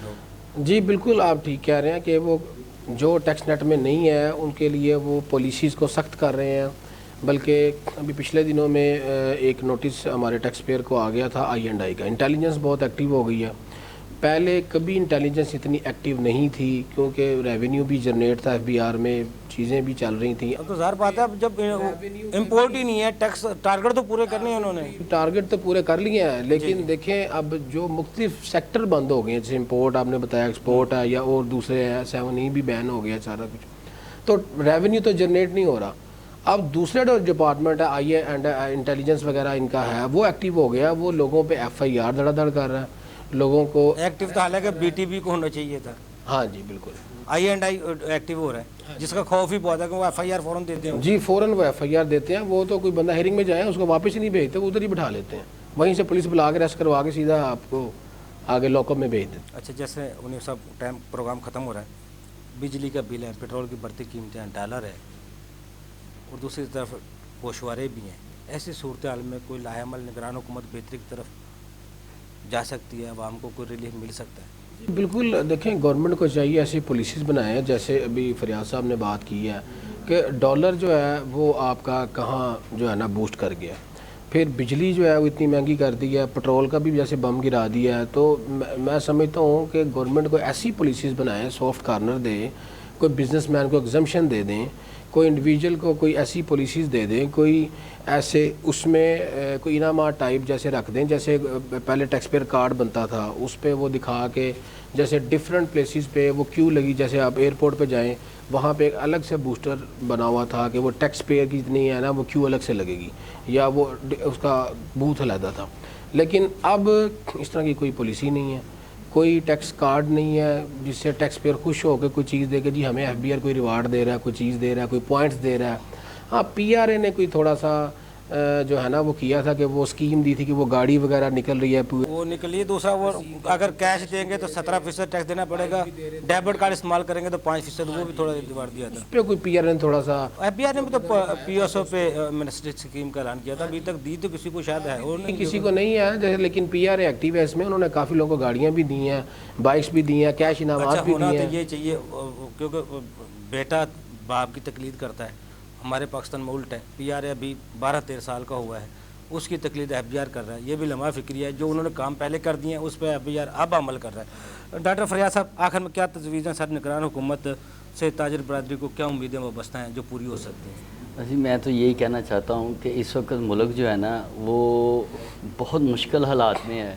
لوگ؟ جی بالکل آپ ٹھیک کہہ رہے ہیں کہ وہ جو ٹیکس نیٹ میں نہیں ہے ان کے لیے وہ پالیسیز کو سخت کر رہے ہیں، بلکہ ابھی پچھلے دنوں میں ایک نوٹس ہمارے ٹیکس پیئر کو آ گیا تھا I&I کا، انٹیلیجنس بہت ایکٹیو ہو گئی ہے، پہلے کبھی انٹیلیجنس اتنی ایکٹیو نہیں تھی کیونکہ ریونیو بھی جنریٹ تھا، ایف بی آر میں چیزیں بھی چل رہی تھیں۔ اب تو ظاہر بات ہے اب جب امپورٹ ہی نہیں ہے، ٹیکس ٹارگٹ تو پورے کرنے ہیں انہوں نے، ٹارگٹ تو پورے کر لیے ہیں، لیکن دیکھیں اب جو مختلف سیکٹر بند ہو گئے ہیں، جیسے امپورٹ آپ نے بتایا، ایکسپورٹ ہے یا اور دوسرے ہیں، 7E بھی بین ہو گیا سارا کچھ، تو ریونیو تو جنریٹ نہیں ہو رہا. اب دوسرا جو ڈپارٹمنٹ ہے آئی اے اینڈ انٹیلیجنس وغیرہ ان کا ہے وہ ایکٹیو ہو گیا, وہ لوگوں پہ ایف آئی آر دھڑا دھڑ کر رہا ہے, لوگوں کو ایکٹیو تو حالانکہ بی ٹی بی کو ہونا چاہیے تھا. ہاں جی بالکل آئی اینڈ آئی ایکٹیو ہو رہا ہے, جس کا خوف ہی بہت ہے کہ وہ ایف آئی آر فوراً دیتے ہیں. جی فوراً وہ ایف آئی آر دیتے ہیں. وہ تو کوئی بندہ ہیرنگ میں جائے اس کو واپس ہی نہیں بھیجتے, وہ ادھر ہی بٹھا لیتے ہیں, وہیں سے پولیس بلا کے ریسٹ کروا کے سیدھا آپ کو آگے لاک اپ میں بھیج دیتے. اچھا جیسے انہیں سب ٹائم پروگرام ختم ہو رہا ہے, بجلی کا بل ہے, پیٹرول کی بڑھتی قیمتیں ہیں, ڈالر ہے, اور دوسری طرف گوشوارے بھی ہیں. ایسی صورتحال میں کوئی لاہ عمل نگران حکومت بہتری کی طرف جا سکتی ہے, عوام کو کوئی ریلیف مل سکتا ہے؟ بالکل دیکھیں گورنمنٹ کو چاہیے ایسی پالیسیز بنائیں جیسے ابھی فریاد صاحب نے بات کی ہے کہ ڈالر جو ہے وہ آپ کا کہاں جو ہے نا بوسٹ کر گیا, پھر بجلی جو ہے وہ اتنی مہنگی کر دی ہے, پٹرول کا بھی جیسے بم گرا دیا ہے. تو میں سمجھتا ہوں کہ گورنمنٹ کو ایسی پالیسیز بنائیں, سافٹ کارنر دے, کوئی بزنس مین کو ایگزمپشن دے دیں, کوئی انڈیویجول کو کوئی ایسی پالیسیز دے دیں, کوئی ایسے اس میں کوئی انعامات ٹائپ جیسے رکھ دیں, جیسے پہلے ٹیکس پیئر کارڈ بنتا تھا اس پہ وہ دکھا کے جیسے ڈفرینٹ پلیسز پہ وہ کیو لگی, جیسے آپ ایئرپورٹ پہ جائیں وہاں پہ ایک الگ سے بوسٹر بنا ہوا تھا کہ وہ ٹیکس پیئر کی جتنی ہے نا وہ کیو الگ سے لگے گی, یا وہ اس کا بوتھ علیحدہ تھا. لیکن اب اس طرح کی کوئی پالیسی نہیں ہے, کوئی ٹیکس کارڈ نہیں ہے جس سے ٹیکس پیئر خوش ہو کے کوئی چیز دے کے جی ہمیں ایف بی آر کوئی ریوارڈ دے رہا ہے, کوئی چیز دے رہا ہے, کوئی پوائنٹس دے رہا ہے. ہاں پی آر اے نے کوئی تھوڑا سا جو ہے نا وہ کیا تھا کہ وہ اسکیم دی تھی کہ وہ گاڑی وغیرہ نکل رہی ہے, وہ نکلی. دوسرا وہ اگر کیش دیں گے تو 17% ٹیکس دینا پڑے گا, ڈیبٹ کارڈ استعمال کریں گے تو 5%, وہ بھی تھوڑا ریوارڈ دیا تھا. اس پہ کوئی پی آر اے نے تھوڑا سا, ایف بی آر نے بھی تو پی ایس او پہ منسٹری اسکیم کا اعلان کیا تھا, ابھی تک دی تو کسی کو شاید ہے اور کسی کو نہیں ہے جیسے, لیکن پی آر اے ایکٹیو ہے اس میں, انہوں نے کافی لوگوں کو گاڑیاں بھی دی ہیں, بائکس بھی دی ہیں, کیش انعامات بھی ہونا دی تو ہیں. یہ چاہیے کیونکہ بیٹا باپ کی تقلید کرتا ہے. ہمارے پاکستان میں الٹ ہے, پی آر اے ابھی 12-13 سال کا ہوا ہے, اس کی تقلید ایف بی آر کر رہا ہے. یہ بھی لمحہ فکری ہے, جو انہوں نے کام پہلے کر دیے ہیں اس پہ ایف بی آر اب عمل کر رہا ہے. ڈاکٹر فریاد صاحب آخر میں کیا تجویزیں سر نگران حکومت سے تاجر برادری کو کیا امیدیں وابستہ ہیں جو پوری ہو سکتی ہیں؟ جی میں تو یہی کہنا چاہتا ہوں کہ اس وقت ملک جو ہے نا وہ بہت مشکل حالات میں ہے.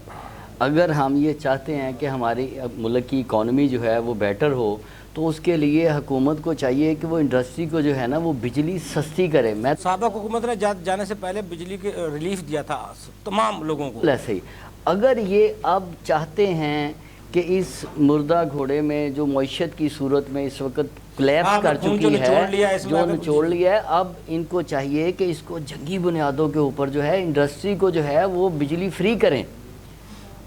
اگر ہم یہ چاہتے ہیں کہ ہماری ملک کی اکانومی جو ہے وہ بیٹر ہو تو اس کے لیے حکومت کو چاہیے کہ وہ انڈسٹری کو جو ہے نا وہ بجلی سستی کرے. میں سابق حکومت نے جانے سے پہلے بجلی کے ریلیف دیا تھا تمام لوگوں کو. ایسے ہی اگر یہ اب چاہتے ہیں کہ اس مردہ گھوڑے میں جو معیشت کی صورت میں اس وقت کلیپس کر چکی ہے, جو نچوڑ لیا ہے, اب ان کو چاہیے کہ اس کو جنگی بنیادوں کے اوپر جو ہے انڈسٹری کو جو ہے وہ بجلی فری کریں.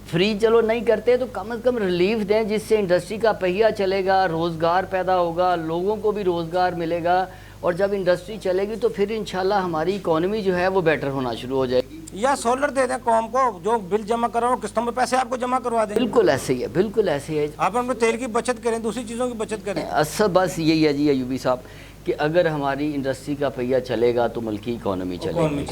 فری چلو نہیں کرتے تو کم از کم ریلیف دیں, جس سے انڈسٹری کا پہیہ چلے گا, روزگار پیدا ہوگا, لوگوں کو بھی روزگار ملے گا, اور جب انڈسٹری چلے گی تو پھر انشاءاللہ ہماری اکانومی جو ہے وہ بیٹر ہونا شروع ہو جائے گی. یا سولر دے دیں قوم کو, جو بل جمع کرو قسطوں میں پیسے آپ کو جمع کروا دیں. بالکل ایسے ہی ہے, بالکل ایسے ہی ہے. آپ اپنے تیل کی بچت کریں, دوسری چیزوں کی بچت کریں. اصل بس یہی ہے جی ایوبی صاحب کہ اگر ہماری انڈسٹری کا پہیہ چلے گا تو ملک کی اکانومی چلے گی,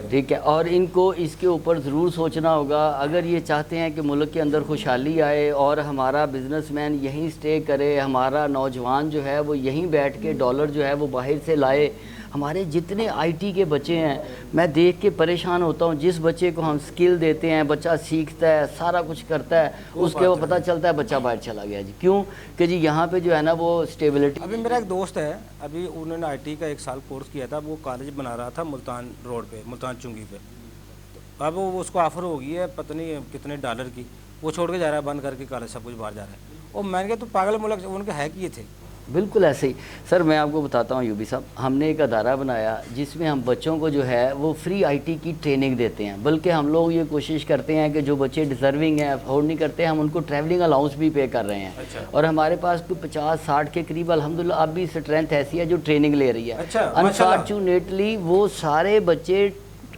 ٹھیک ہے. اور ان کو اس کے اوپر ضرور سوچنا ہوگا. اگر یہ چاہتے ہیں کہ ملک کے اندر خوشحالی آئے اور ہمارا بزنس مین یہیں سٹے کرے, ہمارا نوجوان جو ہے وہ یہیں بیٹھ کے ڈالر جو ہے وہ باہر سے لائے. ہمارے جتنے آئی ٹی کے بچے ہیں میں دیکھ کے پریشان ہوتا ہوں, جس بچے کو ہم سکل دیتے ہیں بچہ سیکھتا ہے, سارا کچھ کرتا ہے, اس کے وہ پتہ چلتا ہے بچہ باہر چلا گیا. جی کیوں کہ جی یہاں پہ جو ہے نا وہ اسٹیبلٹی. ابھی میرا ایک دوست ہے, ابھی انہوں نے آئی ٹی کا 1 سال کورس کیا تھا, وہ کالج بنا رہا تھا ملتان روڈ پہ, ملتان چنگی پہ. اب وہ اس کو آفر ہو گئی ہے پتہ نہیں کتنے ڈالر کی, وہ چھوڑ کے جا رہا ہے, بند کر کے کالج سب کچھ باہر جا رہا ہے. اور میں نے کہا تو پاگل ملک ان کے ہے کہ یہ تھے. بالکل ایسے ہی سر. میں آپ کو بتاتا ہوں یوبی صاحب, ہم نے ایک ادارہ بنایا جس میں ہم بچوں کو جو ہے وہ فری آئی ٹی کی ٹریننگ دیتے ہیں. بلکہ ہم لوگ یہ کوشش کرتے ہیں کہ جو بچے ڈیزرونگ ہیں, افورڈ نہیں کرتے, ہم ان کو ٹریولنگ الاؤنس بھی پے کر رہے ہیں. اور ہمارے پاس کوئی 50-60 کے قریب الحمدللہ اب بھی اسٹرینتھ ایسی ہے جو ٹریننگ لے رہی ہے. انفارچونیٹلی وہ سارے بچے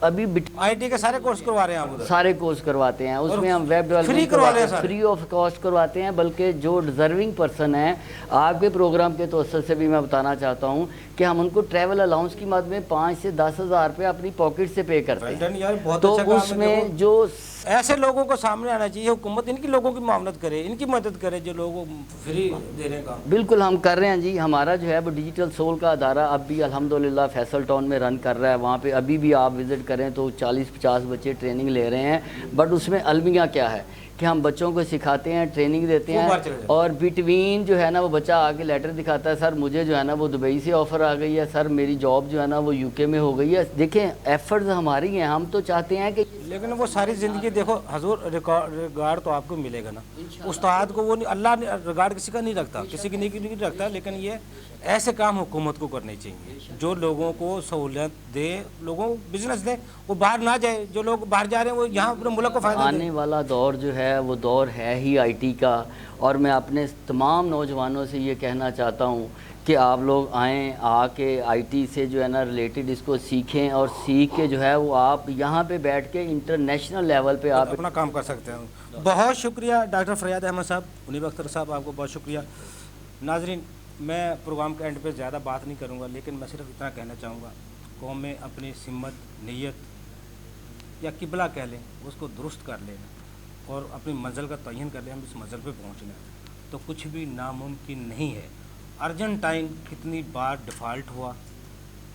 ابھی آئی ٹی کے سارے کورس کروا رہے ہیں آپ؟ سارے کورس کرواتے ہیں. اس میں ہم web development free of cost کرواتے ہیں. بلکہ جو ڈیزرونگ پرسن ہیں, آپ کے پروگرام کے توسط سے بھی میں بتانا چاہتا ہوں کہ ہم ان کو ٹریول الاؤنس کی مد میں 5 سے 10 ہزار روپے اپنی پاکٹ سے پے کرتے ہیں. تو اس میں جو ایسے لوگوں کو سامنے آنا چاہیے, حکومت ان کی لوگوں کی معاونت کرے, ان کی مدد کرے جو لوگوں فری دے رہے ہیں کام. بالکل ہم کر رہے ہیں جی. ہمارا جو ہے وہ ڈیجیٹل سول کا ادارہ اب بھی الحمدللہ فیصل ٹاؤن میں رن کر رہا ہے. وہاں پہ ابھی بھی آپ وزٹ کریں تو 40-50 بچے ٹریننگ لے رہے ہیں. بٹ اس میں المیہ کیا ہے کہ ہم بچوں کو سکھاتے ہیں، ٹریننگ دیتے وہ ہیں، باہر چلے جاتے اور بٹوین جو ہے نا وہ بچہ آ کے لیٹر دکھاتا ہے، سر مجھے جو ہے نا وہ دبئی سے آفر آ گئی ہے، سر میری جاب جو ہے نا وہ یو کے میں ہو گئی ہے۔ دیکھیں ایفرٹس ہماری ہیں، ہم تو چاہتے ہیں کہ لیکن وہ ساری زندگی دیکھو حضور ریگارڈ تو آپ کو ملے گا نا، استاد کو وہ نہیں، اللہ نے ریگارڈ کسی کا نہیں رکھتا، کسی کی نہیں رکھتا، لیکن یہ ایسے کام حکومت کو کرنے چاہیے جو لوگوں کو سہولت دے، لوگوں کو بزنس دے، وہ باہر نہ جائے، جو لوگ باہر جا رہے ہیں وہ یہاں اپنے ملک کو فائدہ دے۔ آنے والا دور جو ہے وہ دور ہے ہی آئی ٹی کا، اور میں اپنے تمام نوجوانوں سے یہ کہنا چاہتا ہوں کہ آپ لوگ آئیں، آ کے آئی ٹی سے جو ہے نا ریلیٹڈ اس کو سیکھیں، اور سیکھ کے جو ہے وہ آپ یہاں پہ بیٹھ کے انٹرنیشنل لیول پہ آپ اپنا کام کر سکتے ہیں۔ بہت شکریہ ڈاکٹر فریاد احمد صاحب، منیب اختر صاحب، آپ کو بہت شکریہ۔ ناظرین، میں پروگرام کے اینڈ پہ زیادہ بات نہیں کروں گا، لیکن میں صرف اتنا کہنا چاہوں گا، قوم میں اپنی سمت، نیت یا قبلہ کہہ لیں، اس کو درست کر لیں اور اپنی منزل کا تعین کر لیں، ہم اس منزل پہ پہنچنا ہے تو کچھ بھی ناممکن نہیں ہے۔ ارجنٹائن کتنی بار ڈیفالٹ ہوا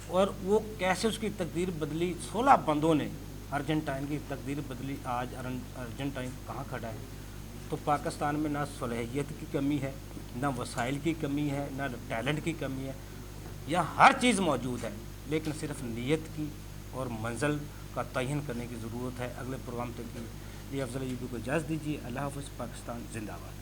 اور وہ کیسے اس کی تقدیر بدلی، 16 بندوں نے ارجنٹائن کی تقدیر بدلی، آج ارجنٹائن کہاں کھڑا ہے۔ تو پاکستان میں نہ صلاحیت کی کمی ہے، نہ وسائل کی کمی ہے، نہ ٹیلنٹ کی کمی ہے، یہاں ہر چیز موجود ہے، لیکن صرف نیت کی اور منزل کا تعین کرنے کی ضرورت ہے۔ اگلے پروگرام تک کی یہ افضل ایوبی کو اجازت دیجیے۔ اللہ حافظ۔ پاکستان زندہ باد۔